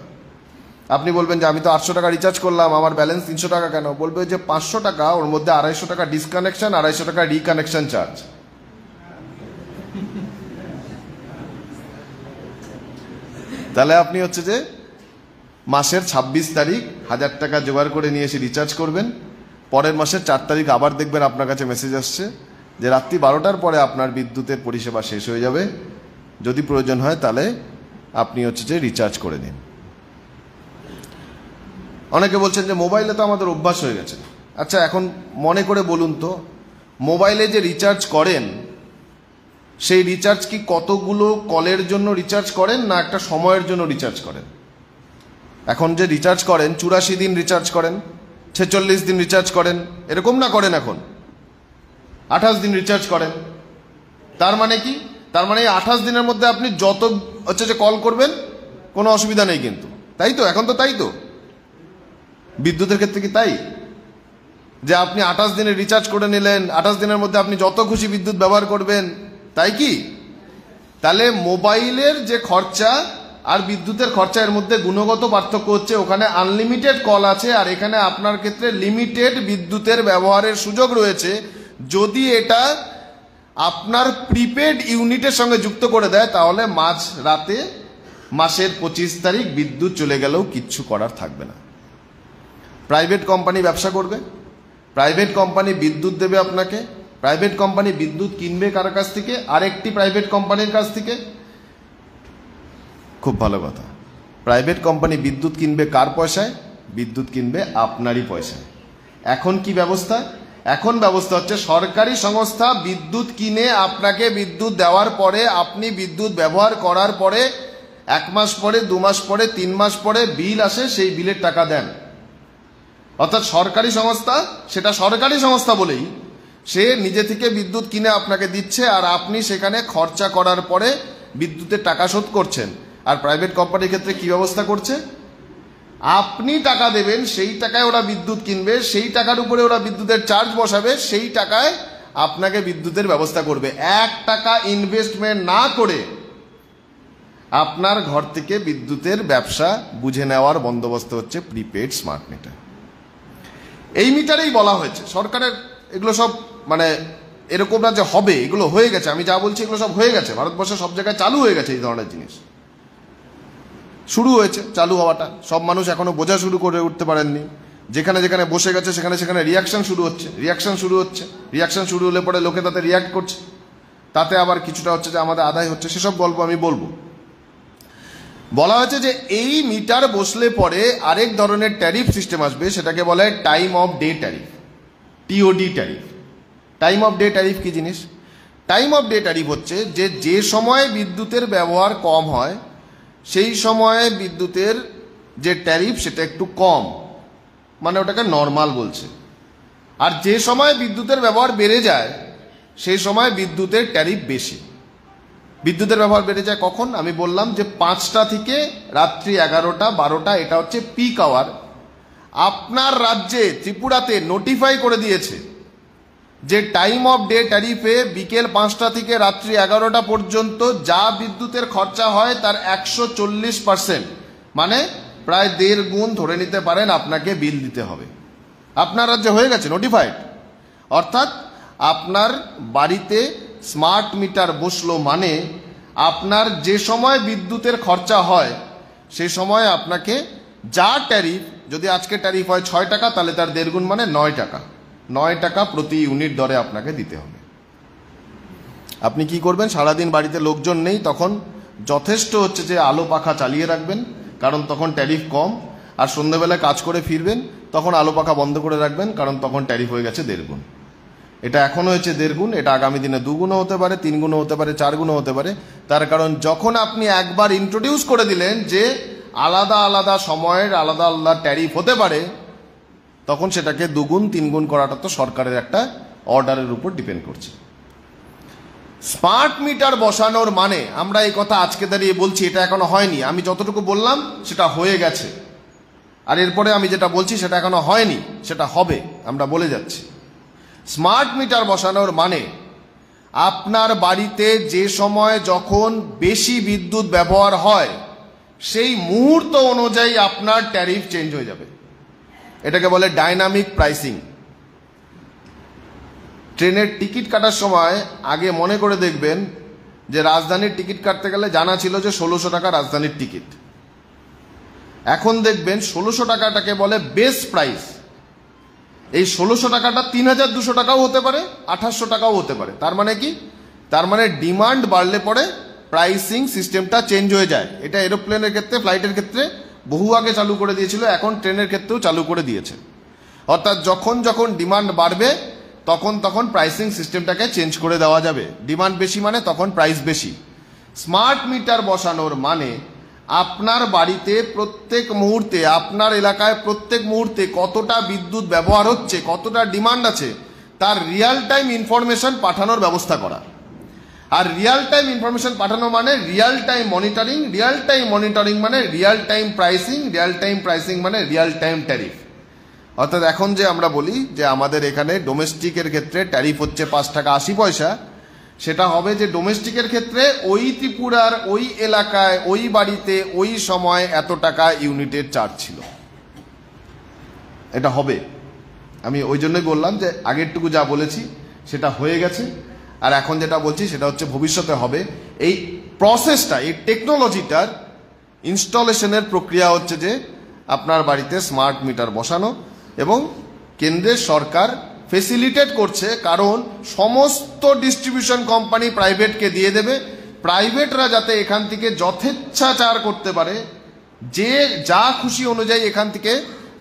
আপনি বলবেন যে আমি তো 800 টাকা রিচার্জ করলাম, আমার ব্যালেন্স 300 টাকা কেন? বলবে যে 500 টাকা, ওর মধ্যে 250 টাকা ডিসকানেকশন, 250 টাকা রিকানেকশন চার্জ। তাহলে আপনি হচ্ছে যে মাসের 26 তারিখ 1000 টাকা জোগাড় করে নিয়ে এসে রিচার্জ করবেন। পরের মাসের 4 তারিখ আবার দেখবেন আপনার কাছে মেসেজ আসছে যে রাত্রি 12টার পরে আপনার বিদ্যুতের পরিষেবা শেষ হয়ে যাবে, যদি প্রয়োজন হয় তাহলে আপনি হচ্ছে যে রিচার্জ করে নিন। অনেকে বলছেন যে মোবাইলে তো আমাদের অভ্যাস হয়ে গেছে। আচ্ছা এখন মনে করে বলুন তো, মোবাইলে যে রিচার্জ করেন সেই রিচার্জ কি কতগুলো কলের জন্য রিচার্জ করেন না একটা সময়ের জন্য রিচার্জ করেন? এখন যে রিচার্জ করেন 84 দিন রিচার্জ করেন, 46 দিন রিচার্জ করেন, এরকম না করেন এখন 28 দিন রিচার্জ করেন। তার মানে কি? তার মানে 28 দিনের মধ্যে আপনি যত হচ্ছে যে কল করবেন কোনো অসুবিধা নেই কিন্তু, তাই তো? এখন তো তাই তো, বিদ্যুতের ক্ষেত্রে কি তাই যে আপনি 28 দিনের রিচার্জ করে নিলেন, 28 দিনের মধ্যে আপনি যত খুশি বিদ্যুৎ ব্যবহার করবেন, তাই কি? তাহলে মোবাইলের যে খরচা আর বিদ্যুতের খরচা এর মধ্যে গুণগত পার্থক্য হচ্ছে, ওখানে আনলিমিটেড কল আছে আর এখানে আপনার ক্ষেত্রে লিমিটেড বিদ্যুতের ব্যবহারের সুযোগ রয়েছে। যদি এটা আপনার প্রিপেড ইউনিটের সঙ্গে যুক্ত করে দেয় তাহলে মাঝ রাতে মাসের 25 তারিখ বিদ্যুৎ চলে গেলেও কিচ্ছু করার থাকবে না। প্রাইভেট কোম্পানি ব্যবসা করবে, প্রাইভেট কোম্পানি বিদ্যুৎ দেবে আপনাকে, প্রাইভেট কোম্পানি বিদ্যুৎ কিনবে কার কাছ থেকে? আরেকটি প্রাইভেট কোম্পানির কাছ থেকে। খুব ভালো কথা, প্রাইভেট কোম্পানি বিদ্যুৎ কিনবে কার পয়সায়? বিদ্যুৎ কিনবে আপনারই পয়সায়। এখন কি ব্যবস্থা? এখন ব্যবস্থা হচ্ছে সরকারি সংস্থা বিদ্যুৎ কিনে আপনাকে বিদ্যুৎ দেওয়ার পরে, আপনি বিদ্যুৎ ব্যবহার করার পরে 1 মাস পরে, 2 মাস পরে, 3 মাস পরে বিল আসে, সেই বিলের টাকা দেন। অর্থাৎ সরকারি সংস্থা, সেটা সরকারি সংস্থা বলেই সে নিজে থেকে বিদ্যুৎ কিনে আপনাকে দিচ্ছে আর আপনি সেখানে খরচা করার পরে বিদ্যুতের টাকা শোধ করছেন। আর প্রাইভেট কোম্পানির ক্ষেত্রে কি ব্যবস্থা করছে? আপনি টাকা দেবেন, সেই টাকায় ওরা বিদ্যুৎ কিনবে, সেই টাকার উপরে ওরা বিদ্যুতের চার্জ বসাবে, সেই টাকায় আপনাকে বিদ্যুতের ব্যবস্থা করবে। 1 টাকা ইনভেস্টমেন্ট না করে আপনার ঘর থেকে বিদ্যুতের ব্যবসা বুঝে নেওয়ার বন্দোবস্ত হচ্ছে প্রিপেড স্মার্ট মিটার। এই মিটারেই বলা হয়েছে সরকারের, এগুলো সব মানে এরকম না যে হবে, এগুলো হয়ে গেছে। আমি যা বলছি এগুলো সব হয়ে গেছে, ভারতবর্ষে সব জায়গায় চালু হয়ে গেছে। এই ধরনের জিনিস শুরু হয়েছে, চালু হওয়াটা সব মানুষ এখনো বোঝা শুরু করে উঠতে পারেননি। যেখানে যেখানে বসে গেছে সেখানে সেখানে রিয়াকশন শুরু হচ্ছে। রিয়াকশন শুরু হলে পরে লোকে তাতে রিয়াক্ট করছে, তাতে আবার কিছুটা হচ্ছে যে আমাদের আদায় হচ্ছে, সেসব গল্প আমি বলবো। বলা হয়েছে যে এই মিটার বসলে পরে আরেক ধরনের ট্যারিফ সিস্টেম আসবে, সেটাকে বলে time off day tariff, TOD tariff. Time off day tariff কি জিনিস? টাইম অফ ডে ট্যারিফ হচ্ছে যে সময়ে বিদ্যুতের ব্যবহার কম হয় সেই সময়ে বিদ্যুতের যে ট্যারিফ সেটা একটু কম, মানে ওটাকে নর্মাল বলছে। আর যে সময় বিদ্যুতের ব্যবহার বেড়ে যায় সেই সময় বিদ্যুতের ট্যারিফ বেশি। বিদ্যুতের ব্যবহার বেড়ে যায় কখন? আমি বললাম যে 5টা থেকে রাত্রি 11টা 12টা, এটা হচ্ছে পিক আওয়ার। আপনার রাজ্যে ত্রিপুরাতে নোটিফাই করে দিয়েছে যে টাইম অফ ডে ট্যারিফে বিকেল 5টা থেকে রাত্রি 11টা পর্যন্ত যা বিদ্যুতের খরচা হয় তার 140%, মানে প্রায় 1.5 গুণ ধরে নিতে পারেন আপনাকে বিল দিতে হবে। আপনার রাজ্যে হয়ে গেছে নোটিফাইড। অর্থাৎ আপনার বাড়িতে স্মার্ট মিটার বসলো মানে আপনার যে সময় বিদ্যুতের খরচা হয় সেই সময় আপনাকে যা ট্যারিফ, যদি আজকে ট্যারিফ হয় 6 টাকা, তাহলে তার 1.5 গুণ মানে 9 টাকা। 9 টাকা প্রতি ইউনিট দরে আপনাকে দিতে হবে। আপনি কি করবেন? সারাদিন বাড়িতে লোকজন নেই, তখন যথেষ্ট হচ্ছে যে আলো পাখা চালিয়ে রাখবেন, কারণ তখন ট্যারিফ কম। আর সন্ধ্যেবেলায় কাজ করে ফিরবেন, তখন আলো পাখা বন্ধ করে রাখবেন, কারণ তখন ট্যারিফ হয়ে গেছে 1.5 গুণ। এটা এখন হয়েছে 1.5 গুণ, এটা আগামী দিনে 2 গুণও হতে পারে, 3 গুণও হতে পারে, 4 গুণও হতে পারে। তার কারণ যখন আপনি একবার ইন্ট্রোডিউস করে দিলেন যে আলাদা আলাদা সময়ের আলাদা আলাদা ট্যারিফ হতে পারে, তখন সেটাকে 2 গুণ 3 গুণ করাটা তো সরকারের একটা অর্ডারের উপর ডিপেন্ড করছে। স্মার্ট মিটার বসানোর মানে, আমরা এই কথা আজকে দাঁড়িয়ে বলছি, এটা এখনো হয়নি। আমি যতটুকু বললাম সেটা হয়ে গেছে, আর এরপরে আমি যেটা বলছি সেটা এখনো হয়নি, সেটা হবে, আমরা বলে যাচ্ছি। স্মার্ট মিটার বসানোর মানে আপনার বাড়িতে যে সময় যখন বেশি বিদ্যুৎ ব্যবহার হয় সেই মুহূর্ত অনুযায়ী আপনার ট্যারিফ চেঞ্জ হয়ে যাবে। এটাকে বলে ডাইনামিক প্রাইসিং। ট্রেনের টিকিট কাটার সময় আগে মনে করে দেখবেন যে রাজধানীর টিকিট কাটতে গেলে জানা ছিল যে 1600 টাকা রাজধানীর টিকিট। এখন দেখবেন 1600 টাকাটাকে বলে বেস প্রাইস। এই 1600 টাকাটা 3200 টাকাও হতে পারে, 2800 টাকাও হতে পারে। তার মানে কি? তার মানে ডিমান্ড বাড়লে পরে প্রাইসিং সিস্টেমটা চেঞ্জ হয়ে যায়। এটা এরোপ্লেনের ক্ষেত্রে, ফ্লাইটের ক্ষেত্রে বহু আগে চালু করে দিয়েছিল, এখন ট্রেনের ক্ষেত্রেও চালু করে দিয়েছে। অর্থাৎ যখন যখন ডিমান্ড বাড়বে তখন তখন প্রাইসিং সিস্টেমটাকে চেঞ্জ করে দেওয়া যাবে। ডিমান্ড বেশি মানে তখন প্রাইস বেশি। স্মার্ট মিটার বসানোর মানে আপনার বাড়িতে প্রত্যেক মুহূর্তে, আপনার এলাকায় প্রত্যেক মুহূর্তে কতটা বিদ্যুৎ ব্যবহার হচ্ছে, কতটা ডিমান্ড আছে, তার রিয়াল টাইম ইনফরমেশন পাঠানোর ব্যবস্থা করা। আর রিয়াল টাইম ইনফরমেশন পাঠানো মানে real time monitoring, real time monitoring মানে real time pricing, real time pricing মানে রিয়াল টাইম ট্যারিফ। অর্থাৎ এখন যে আমরা বলি যে আমাদের এখানে ডোমেস্টিকের ক্ষেত্রে ট্যারিফ হচ্ছে 5 টাকা 80 পয়সা, সেটা হবে যে ডোমেস্টিকের ক্ষেত্রে ওই ত্রিপুরার ওই এলাকায় ওই বাড়িতে ওই সময় এত টাকা ইউনিটের চার্জ ছিল। এটা হবে। আমি ওই জন্যই বললাম যে আগেরটুকু যা বলেছি সেটা হয়ে গেছে, আর এখন যেটা বলছি সেটা হচ্ছে ভবিষ্যতে হবে। এই প্রসেসটা, এই টেকনোলজিটার ইনস্টলেশনের প্রক্রিয়া হচ্ছে যে আপনার বাড়িতে স্মার্ট মিটার বসানো, এবং কেন্দ্রের সরকার ফেসিলিটেট করছে, কারণ সমস্ত ডিস্ট্রিবিউশন কোম্পানি প্রাইভেটকে দিয়ে দেবে। প্রাইভেটরা যাতে এখান থেকে যথেচ্ছাচার করতে পারে, যে যা খুশি অনুযায়ী এখান থেকে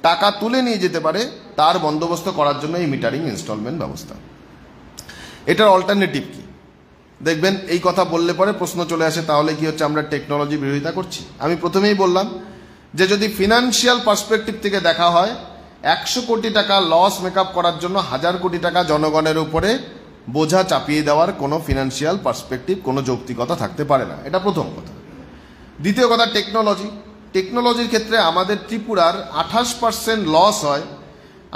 টাকা তুলে নিয়ে যেতে পারে, তার বন্দোবস্ত করার জন্য এই মিটারিং ইনস্টলমেন্ট ব্যবস্থা। এটার অল্টারনেটিভ কি? দেখবেন এই কথা বললে পরে প্রশ্ন চলে আসে, তাহলে কি হচ্ছে আমরা টেকনোলজি বিরোধিতা করছি? আমি প্রথমেই বললাম যে যদি ফিনান্সিয়াল পার্সপেক্টিভ থেকে দেখা হয়, 100 কোটি টাকা লস মেকআপ করার জন্য 1000 কোটি টাকা জনগণের উপরে বোঝা চাপিয়ে দেওয়ার কোনো ফিনান্সিয়াল পার্সপেক্টিভ, কোনো যৌক্তিকতা থাকতে পারে না। এটা প্রথম কথা। দ্বিতীয় কথা, টেকনোলজির ক্ষেত্রে আমাদের ত্রিপুরার 28% লস হয়,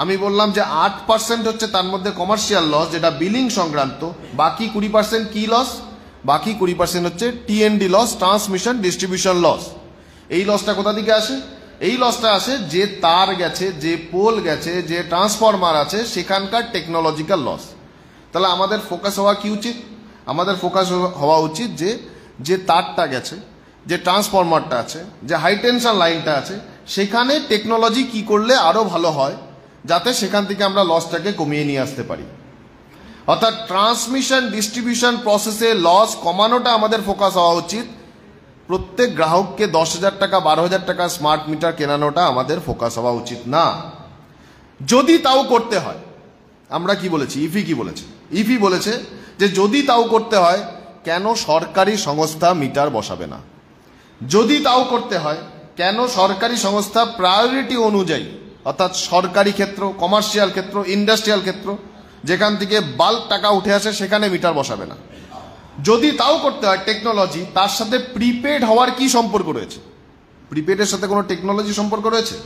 আমি বললাম যে 8% হচ্ছে তার মধ্যে কমার্শিয়াল লস, যেটা বিলিং সংক্রান্ত। বাকি 20% কি লস? বাকি 20% হচ্ছে TND loss, transmission distribution loss. এই লসটা কোথা থেকে আসে? এই লসটা আসে যে তার গেছে, যে পোল গেছে, যে ট্রান্সফরমার আছে, সেখানকার টেকনোলজিক্যাল লস। তাহলে আমাদের ফোকাস হওয়া কি উচিত? আমাদের ফোকাস হওয়া উচিত যে যে তারটা গেছে, যে ট্রান্সফরমারটা আছে, যে হাই টেনশন লাইনটা আছে, সেখানে টেকনোলজি কি করলে আরো ভালো হয়, যাতে সেখান থেকে আমরা লসটাকে কমিয়ে নিয়ে আসতে পারি। অর্থাৎ ট্রান্সমিশন ডিস্ট্রিবিউশন প্রসেসে লস কমানোটা আমাদের ফোকাস হওয়া উচিত। প্রত্যেক গ্রাহককে 10,000 টাকা 12,000 টাকা স্মার্ট মিটার কেনানোটা আমাদের ফোকাস হওয়া উচিত না। যদি তাও করতে হয়, আমরা কি বলেছি, ইফি কি বলেছে? ইফি বলেছে যে যদি তাও করতে হয়, কেন সরকারি সংস্থা মিটার বসাবে না? যদি তাও করতে হয়, কেন সরকারি সংস্থা প্রায়োরিটি অনুযায়ী, অর্থাৎ সরকারি ক্ষেত্র, কমার্শিয়াল ক্ষেত্র, ইন্ডাস্ট্রিয়াল ক্ষেত্র, যেখান থেকে বাল্ক টাকা উঠে আসে, সেখানে মিটার বসাবে না? যদি তাও করতে হয়, টেকনোলজি তার সাথে প্রিপেড হওয়ার কি সম্পর্ক রয়েছে? প্রিপেডের সাথে কোনো টেকনোলজি সম্পর্ক রয়েছে?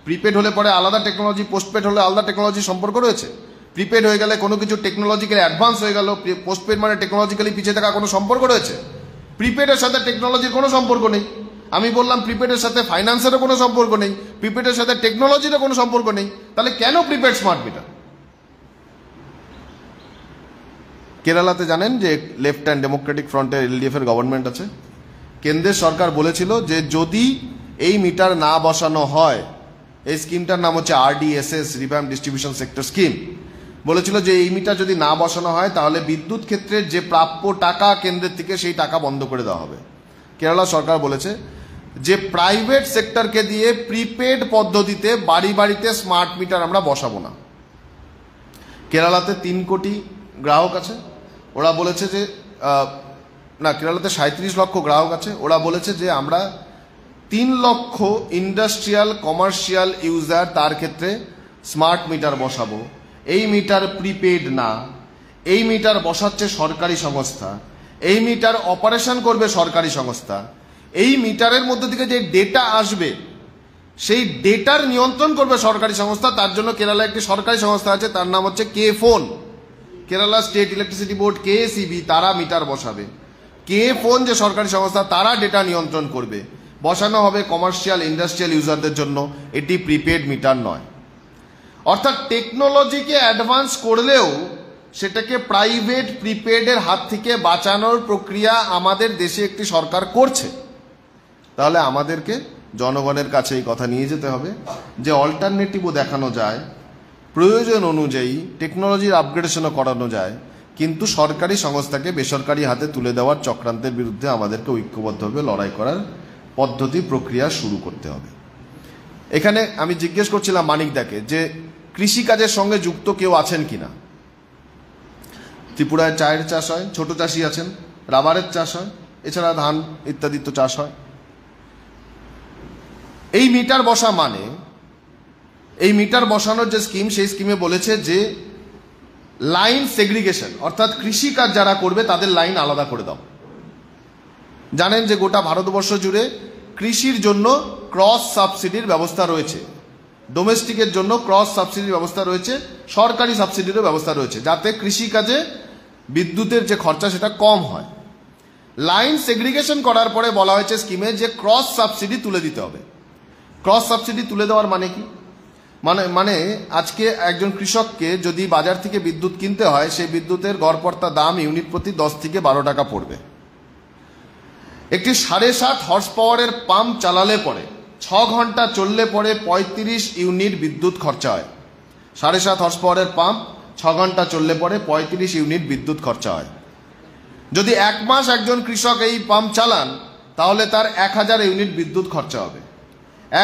প্রিপেড হলে পরে আলাদা টেকনোলজি, পোস্টপেড হলে আলাদা টেকনোলজি সম্পর্ক রয়েছে? প্রিপেড হয়ে গেলে কোনো কিছু টেকনোলজিক্যালি অ্যাডভান্স হয়ে গেল, পোস্টপেড মানে টেকনোলজিক্যালি পিছিয়ে থাকা কোনো সম্পর্ক রয়েছে? প্রিপেডের সাথে টেকনোলজির কোনো সম্পর্ক নেই। আমি বললাম প্রিপেডের সাথে ফাইন্যান্সেরও কোনো সম্পর্ক নেই, প্রিপেডের সাথে টেকনোলজিরও কোনো সম্পর্ক নেই। তাহলে কেন প্রিপেড স্মার্ট মিটার? কেরালাতে জানেন যে লেফট হ্যান্ড ডেমোক্রেটিক ফ্রন্টের এলডিএফ এর গভর্নমেন্ট আছে। কেন্দ্রের সরকার বলেছিল যে যদি এই মিটার না বসানো হয়, এই স্কিমটার নাম হচ্ছে RDSS, revamp distribution sector scheme, বলেছিল যে এই মিটার যদি না বসানো হয় তাহলে বিদ্যুৎ ক্ষেত্রের যে প্রাপ্য টাকা কেন্দ্রের থেকে, সেই টাকা বন্ধ করে দেওয়া হবে। কেরালা সরকার বলেছে যে প্রাইভেট সেক্টরকে দিয়ে প্রিপেড পদ্ধতিতে বাড়ি বাড়িতে স্মার্ট মিটার আমরা বসাবো না। কেরালাতে 3 কোটি গ্রাহক আছে, ওরা বলেছে যে না, কেরালাতে 37 লক্ষ গ্রাহক আছে, ওরা বলেছে যে আমরা 3 লক্ষ ইন্ডাস্ট্রিয়াল কমার্শিয়াল ইউজার, তার ক্ষেত্রে স্মার্ট মিটার বসাবো। এই মিটার প্রিপেড না, এই মিটার বসাচ্ছে সরকারি সংস্থা, এই মিটার অপারেশন করবে সরকারি সংস্থা, এই মিটারের মধ্যে থেকে যে ডেটা আসবে সেই ডেটার নিয়ন্ত্রণ করবে সরকারি সংস্থা। তার জন্য কেরালা একটি সরকারি সংস্থা আছে, তার নাম হচ্ছে K Fon, Kerala state electricity board, KSEB, তারা মিটার বসাবে। কে ফোন যে সরকারি সংস্থা, তারা ডেটা নিয়ন্ত্রণ করবে। বসানো হবে কমার্শিয়াল ইন্ডাস্ট্রিয়াল ইউজারদের জন্য, এটি প্রিপেড মিটার নয়। অর্থাৎ টেকনোলজিকে অ্যাডভান্স করলেও সেটাকে প্রাইভেট প্রিপেডের হাত থেকে বাঁচানোর প্রক্রিয়া আমাদের দেশে একটি সরকার করছে। তাহলে আমাদেরকে জনগণের কাছে এই কথা নিয়ে যেতে হবে যে অল্টারনেটিভও দেখানো যায়, প্রয়োজন অনুযায়ী টেকনোলজির আপগ্রেডেশনও করানো যায়, কিন্তু সরকারি সংস্থাকে বেসরকারি হাতে তুলে দেওয়ার চক্রান্তের বিরুদ্ধে আমাদেরকে ঐক্যবদ্ধভাবে লড়াই করার পদ্ধতি প্রক্রিয়া শুরু করতে হবে। এখানে আমি জিজ্ঞেস করছিলাম মানিকদাকে যে কৃষিকাজের সঙ্গে যুক্ত কেউ আছেন কিনা। ত্রিপুরায় চায়ের চাষ হয়, ছোট চাষি আছেন, রাবারের চাষ হয়, এছাড়া ধান ইত্যাদি তো চাষ হয়। এই মিটার বসা মানে, এই মিটার বসানোর যে স্কিম, সেই স্কিমে বলেছে যে লাইন সেগ্রিগেশন, অর্থাৎ কৃষিকাজ যারা করবে তাদের লাইন আলাদা করে দাও। জানেন যে গোটা ভারতবর্ষ জুড়ে কৃষির জন্য ক্রস সাবসিডির ব্যবস্থা রয়েছে, ডোমেস্টিকের জন্য ক্রস সাবসিডির ব্যবস্থা রয়েছে, সরকারি সাবসিডিরও ব্যবস্থা রয়েছে, যাতে কৃষিকাজে বিদ্যুতের যে খরচা সেটা কম হয়। লাইন সেগ্রিগেশন করার পরে বলা হয়েছে স্কিমে যে ক্রস সাবসিডি তুলে দিতে হবে। ক্রস সাবসিডি তুলে দেওয়ার মানে কি? মানে আজকে একজন কৃষককে যদি বাজার থেকে বিদ্যুৎ কিনতে হয়, সেই বিদ্যুতের গড়পড়তা দাম ইউনিট প্রতি 10 থেকে 12 টাকা পড়বে। একটি 7.5 হর্স পাওয়ারের পাম্প চালালে পরে 6 ঘন্টা চললে পরে 35 ইউনিট বিদ্যুৎ খরচা হয়। 7.5 হর্স পাওয়ারের পাম্প 6 ঘন্টা চললে পরে 35 ইউনিট বিদ্যুৎ খরচা হয়। যদি 1 মাস একজন কৃষক এই পাম্প চালান, তাহলে তার 1000 ইউনিট বিদ্যুৎ খরচা হবে।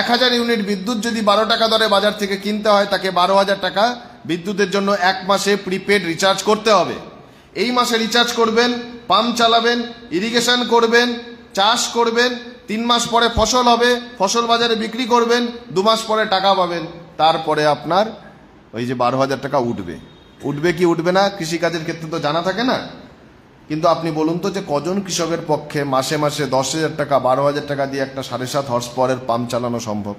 1000 ইউনিট বিদ্যুৎ যদি 12 টাকা দরে বাজার থেকে কিনতে হয়, তাকে 12,000 টাকা বিদ্যুতের জন্য 1 মাসে প্রিপেড রিচার্জ করতে হবে। এই মাসে রিচার্জ করবেন, পাম্প চালাবেন, ইরিগেশন করবেন, চাষ করবেন, 3 মাস পরে ফসল হবে, ফসল বাজারে বিক্রি করবেন, 2 মাস পরে টাকা পাবেন, তারপরে আপনার ওই যে 12,000 টাকা উঠবে। উঠবে কি উঠবে না কৃষিকাজের ক্ষেত্রে তো জানা থাকে না, কিন্তু আপনি বলুন তো যে কজন কৃষকের পক্ষে মাসে মাসে 10,000 টাকা 12,000 টাকা দিয়ে একটা 7.5 হর্স পাওয়ারের পাম্প চালানো সম্ভব?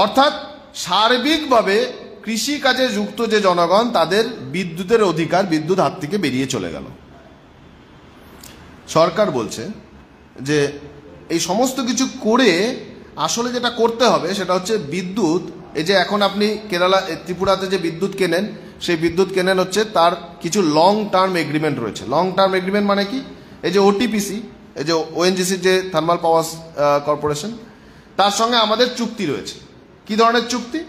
অর্থাৎ সার্বিকভাবে কৃষিকাজে যুক্ত যে জনগণ তাদের বিদ্যুতের অধিকার, বিদ্যুৎ হাত থেকে বেরিয়ে চলে গেল। সরকার বলছে যে এই সমস্ত কিছু করে আসলে যেটা করতে হবে সেটা হচ্ছে বিদ্যুৎ, এই যে এখন আপনি কেরালা, ত্রিপুরাতে যে বিদ্যুৎ কেনেন, সেই বিদ্যুৎ কেনেন হচ্ছে তার কিছু লং টার্ম এগ্রিমেন্ট রয়েছে। লং টার্ম এগ্রিমেন্ট মানে কি? এই যে ওটিপিসি, এই যে ওএনজিসি যে থার্মাল পাওয়ার কর্পোরেশন, তার সঙ্গে আমাদের চুক্তি রয়েছে। কি ধরনের চুক্তি?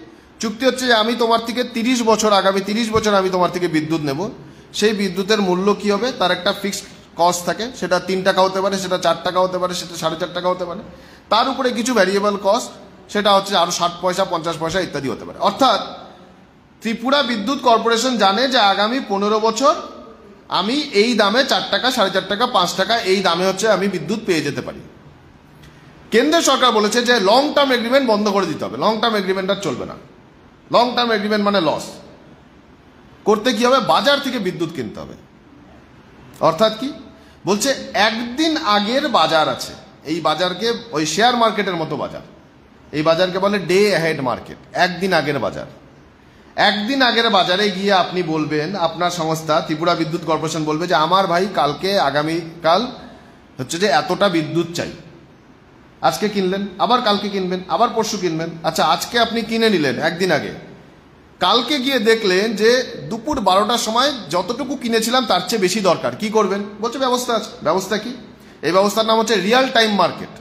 চুক্তি হচ্ছে যে আমি তোমার থেকে 30 বছর, আগামী 30 বছর আমি তোমার থেকে বিদ্যুৎ নেব। সেই বিদ্যুতের মূল্য কি হবে? তার একটা ফিক্সড কস্ট থাকে, সেটা 3 টাকা হতে পারে, সেটা 4 টাকা হতে পারে, সেটা 4.5 টাকা হতে পারে। তার উপরে কিছু ভ্যারিয়েবল কস্ট, সেটা হচ্ছে আরো 60 পয়সা, 50 পয়সা ইত্যাদি হতে পারে। অর্থাৎ ত্রিপুরা বিদ্যুৎ কর্পোরেশন জানে যে আগামী 15 বছর আমি এই দামে 4 টাকা, 4.5 টাকা, 5 টাকা এই দামে হচ্ছে আমি বিদ্যুৎ পেয়ে যেতে পারি। কেন্দ্র সরকার বলেছে যে লং টার্ম এগ্রিমেন্ট বন্ধ করে দিতে হবে, লং টার্ম এগ্রিমেন্ট আর চলবে না। লং টার্ম এগ্রিমেন্ট মানে লস। করতে কি হবে? বাজার থেকে বিদ্যুৎ কিনতে হবে। অর্থাৎ কি বলছে? একদিন আগের বাজার আছে, এই বাজারকে ওই শেয়ার মার্কেটের মতো বাজার, এই বাজারকে বলে ডে অ্যাহেড মার্কেট, একদিন আগের বাজার। একদিন আগের বাজারে গিয়ে আপনি বলবেন, আপনার সংস্থা ত্রিপুরা বিদ্যুৎ কর্পোরেশন বলবে যে আমার ভাই কালকে, আগামীকাল হচ্ছে যে এতটা বিদ্যুৎ চাই। আজকে কিনলেন, আবার কালকে কিনবেন, আবার পরশু কিনবেন। আচ্ছা, আজকে আপনি কিনে নিলেন একদিন আগে, কালকে গিয়ে দেখলেন যে দুপুর 12টার সময় যতটুকু কিনেছিলাম তার চেয়ে বেশি দরকার। কি করবেন? বলছে ব্যবস্থা আছে। ব্যবস্থা কি? এই ব্যবস্থার নাম হচ্ছে Real time market.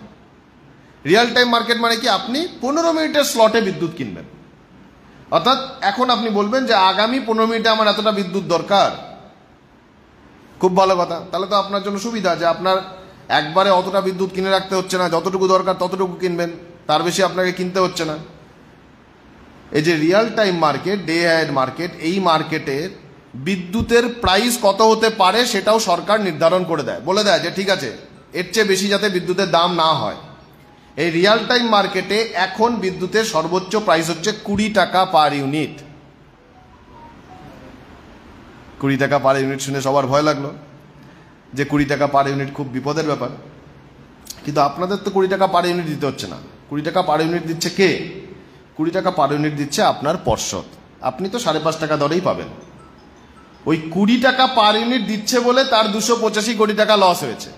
Real time market মানে কি? আপনি 15 মিনিটের স্লটে বিদ্যুৎ কিনবেন। অর্থাৎ এখন আপনি বলবেন যে আগামী 15 মিনিটে আমার এতটা বিদ্যুৎ দরকার। খুব ভালো কথা, তাহলে তো আপনার জন্য সুবিধা যে আপনার একবারে অতটা বিদ্যুৎ কিনে রাখতে হচ্ছে না, যতটুকু দরকার ততটুকু কিনবেন, তার বেশি আপনাকে কিনতে হচ্ছে না। এই যে Real time market, day ahead market, এই মার্কেটের বিদ্যুতের প্রাইস কত হতে পারে সেটাও সরকার নির্ধারণ করে দেয়, বলে দেয় যে ঠিক আছে এর চেয়ে বেশি যাতে বিদ্যুতের দাম না হয়। এই রিয়াল টাইম মার্কেটে এখন বিদ্যুতের সর্বোচ্চ প্রাইস হচ্ছে 20 টাকা পার ইউনিট। 20 টাকা পার ইউনিট শুনে সবার ভয় লাগলো যে 20 টাকা পার ইউনিট খুব বিপদের ব্যাপার। কিন্তু আপনাদের তো 20 টাকা পার ইউনিট দিতে হচ্ছে না। 20 টাকা পার ইউনিট দিচ্ছে কে? 20 টাকা পার ইউনিট দিচ্ছে আপনার পর্ষদ। আপনি তো 5.5 টাকা দরেই পাবেন। ওই 20 টাকা পার ইউনিট দিচ্ছে বলে তার 285 কোটি টাকা লস হয়েছে।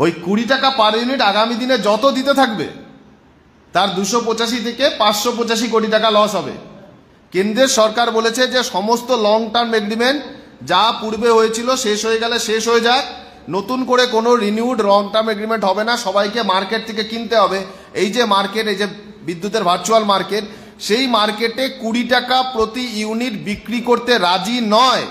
ওই 20 টাকা পার ইউনিট আগামী দিনে যত দিতে থাকবে তার 285 থেকে 585 কোটি টাকা লস হবে। কেন্দ্রের সরকার বলেছে যে সমস্ত লং টার্ম এগ্রিমেন্ট যা পূর্বে হয়েছিল শেষ হয়ে গেলে শেষ হয়ে যাক, নতুন করে কোনো রিনিউড লং টার্ম এগ্রিমেন্ট হবে না, সবাইকে মার্কেট থেকে কিনতে হবে। এই যে মার্কেট, এই যে বিদ্যুতের ভার্চুয়াল মার্কেট, সেই মার্কেটে 20 টাকা প্রতি ইউনিট বিক্রি করতে রাজি নয়।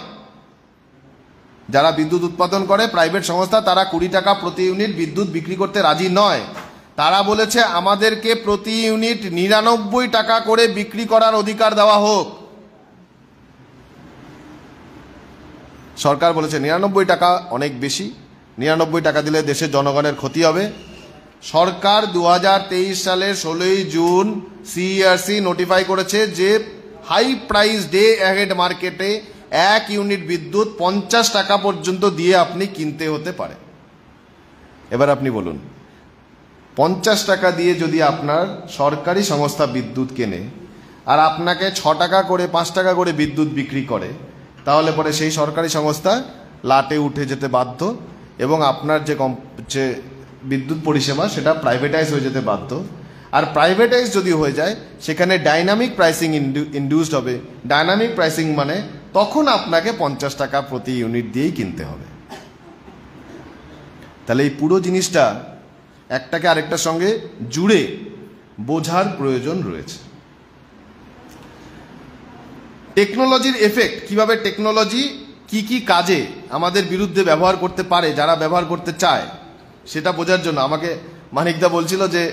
যারা বিদ্যুৎ উৎপাদন করে প্রাইভেট সংস্থা, তারা 20 টাকা প্রতি ইউনিট বিদ্যুৎ বিক্রি করতে রাজি নয়। তারা বলেছে আমাদেরকে প্রতি ইউনিট 99 টাকা করে বিক্রি করার অধিকার দেওয়া হোক। সরকার বলেছে 99 টাকা অনেক বেশি, 99 টাকা দিলে দেশের জনগণের ক্ষতি হবে। সরকার 2023 সালের 16ই জুন সিইআরসি নোটিফাই করেছে যে হাই প্রাইস ডে অ্যাহেড মার্কেটে 1 ইউনিট বিদ্যুৎ 50 টাকা পর্যন্ত দিয়ে আপনি কিনতে হতে পারে। এবার আপনি বলুন, 50 টাকা দিয়ে যদি আপনার সরকারি সংস্থা বিদ্যুৎ কেনে আর আপনাকে 6 টাকা করে 5 টাকা করে বিদ্যুৎ বিক্রি করে, তাহলে পরে সেই সরকারি সংস্থা লাটে উঠে যেতে বাধ্য এবং আপনার যে বিদ্যুৎ পরিষেবা সেটা প্রাইভেটাইজ হয়ে যেতে বাধ্য। আর প্রাইভেটাইজ যদি হয়ে যায় সেখানে ডাইনামিক প্রাইসিং ইনডিউসড হবে। ডাইনামিক প্রাইসিং মানে তখন আপনাকে 50 টাকা প্রতি ইউনিট দিয়েই কিনতে হবে। তাহলে এই পুরো জিনিসটা একটাকে আরেকটার সঙ্গে জুড়ে বোঝার প্রয়োজন রয়েছে। টেকনোলজির এফেক্ট, কিভাবে টেকনোলজি কি কি কাজে আমাদের বিরুদ্ধে ব্যবহার করতে পারে যারা ব্যবহার করতে চায়, সেটা বোঝার জন্য আমাকে মানিকদা বলছিল যে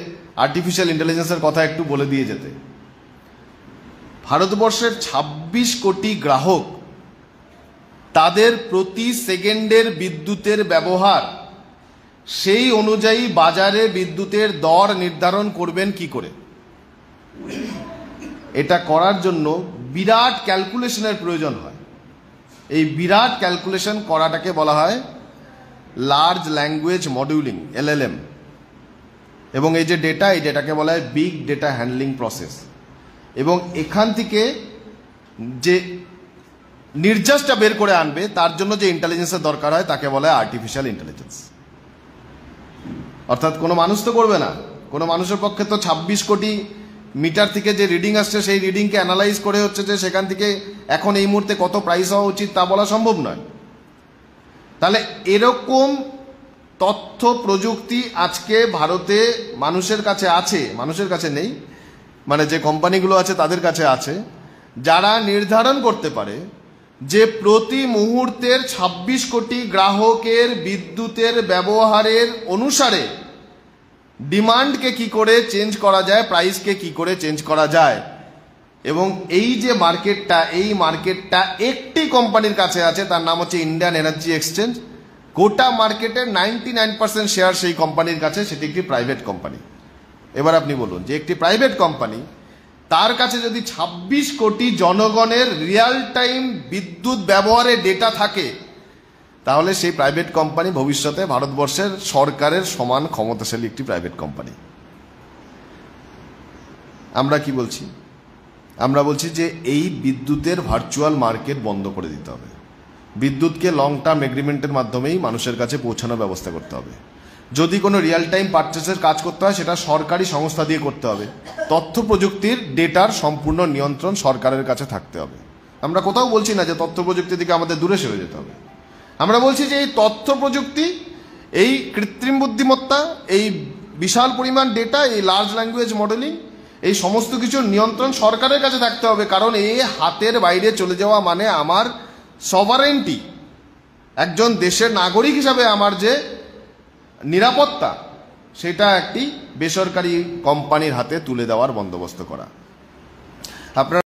আর্টিফিশিয়াল ইন্টেলিজেন্সের কথা একটু বলে দিয়ে যেতে। ভারতবর্ষের 26 কোটি গ্রাহক, তাদের প্রতি সেকেন্ডের বিদ্যুতের ব্যবহার, সেই অনুযায়ী বাজারে বিদ্যুতের দর নির্ধারণ করবেন কি করে? এটা করার জন্য বিরাট ক্যালকুলেশনের প্রয়োজন হয়। এই বিরাট ক্যালকুলেশন করাটাকে বলা হয় লার্জ ল্যাঙ্গুয়েজ মডিউলিং, LLM। এবং এই যে ডেটা, এই ডেটাকে বলা হয় বিগ ডেটা হ্যান্ডলিং প্রসেস। এবং এখান থেকে যে নির্যাসটা বের করে আনবে তার জন্য যে ইন্টেলিজেন্সের দরকার হয় তাকে বলা হয় আর্টিফিশিয়াল ইন্টেলিজেন্স। অর্থাৎ কোনো মানুষ তো করবে না, কোনো মানুষের পক্ষে তো 26 কোটি মিটার থেকে যে রিডিং আসছে সেই রিডিংকে অ্যানালাইজ করে হচ্ছে যে সেখান থেকে এখন এই মুহূর্তে কত প্রাইস হওয়া উচিত তা বলা সম্ভব নয়। তাহলে এরকম তথ্য প্রযুক্তি আজকে ভারতে মানুষের কাছে আছে, মানুষের কাছে নেই, মানে যে কোম্পানিগুলো আছে তাদের কাছে আছে, যারা নির্ধারণ করতে পারে যে প্রতি মুহূর্তের 26 কোটি গ্রাহকের বিদ্যুতের ব্যবহারের অনুসারে ডিমান্ডকে কি করে চেঞ্জ করা যায়, প্রাইসকে কি করে চেঞ্জ করা যায়। এবং এই যে মার্কেটটা, এই মার্কেটটা একটি কোম্পানির কাছে আছে, তার নাম হচ্ছে ইন্ডিয়ান এনার্জি এক্সচেঞ্জ। গোটা মার্কেটের 99% শেয়ার সেই কোম্পানির কাছে, সেটি একটি প্রাইভেট কোম্পানি। এবার আপনি বলুন যে একটি প্রাইভেট কোম্পানি, তার কাছে যদি 26 কোটি জনগণের রিয়াল টাইম বিদ্যুৎ ব্যবহারের ডেটা থাকে, তাহলে সেই প্রাইভেট কোম্পানি ভবিষ্যতে ভারতবর্ষের সরকারের সমান ক্ষমতাশালী একটি প্রাইভেট কোম্পানি। আমরা কি বলছি? আমরা বলছি যে এই বিদ্যুতের ভার্চুয়াল মার্কেট বন্ধ করে দিতে হবে। বিদ্যুৎকে লং টার্ম এগ্রিমেন্টের মাধ্যমেই মানুষের কাছে পৌঁছানোর ব্যবস্থা করতে হবে। যদি কোনো রিয়াল টাইম পারচেসের কাজ করতে হয় সেটা সরকারি সংস্থা দিয়ে করতে হবে। তথ্য প্রযুক্তির ডেটার সম্পূর্ণ নিয়ন্ত্রণ সরকারের কাছে থাকতে হবে। আমরা কোথাও বলছি না যে তথ্য প্রযুক্তি থেকে আমাদের দূরে সরে যেতে হবে। আমরা বলছি যে এই তথ্য প্রযুক্তি, এই কৃত্রিম বুদ্ধিমত্তা, এই বিশাল পরিমাণ ডেটা, এই লার্জ ল্যাঙ্গুয়েজ মডেলিং, এই সমস্ত কিছুর নিয়ন্ত্রণ সরকারের কাছে থাকতে হবে। কারণ এই হাতের বাইরে চলে যাওয়া মানে আমার সভারেন্টি, একজন দেশের নাগরিক হিসাবে আমার যে নিরাপত্তা, সেটা একটি বেসরকারি কোম্পানির হাতে তুলে দেওয়ার বন্দোবস্ত করা। আপনারা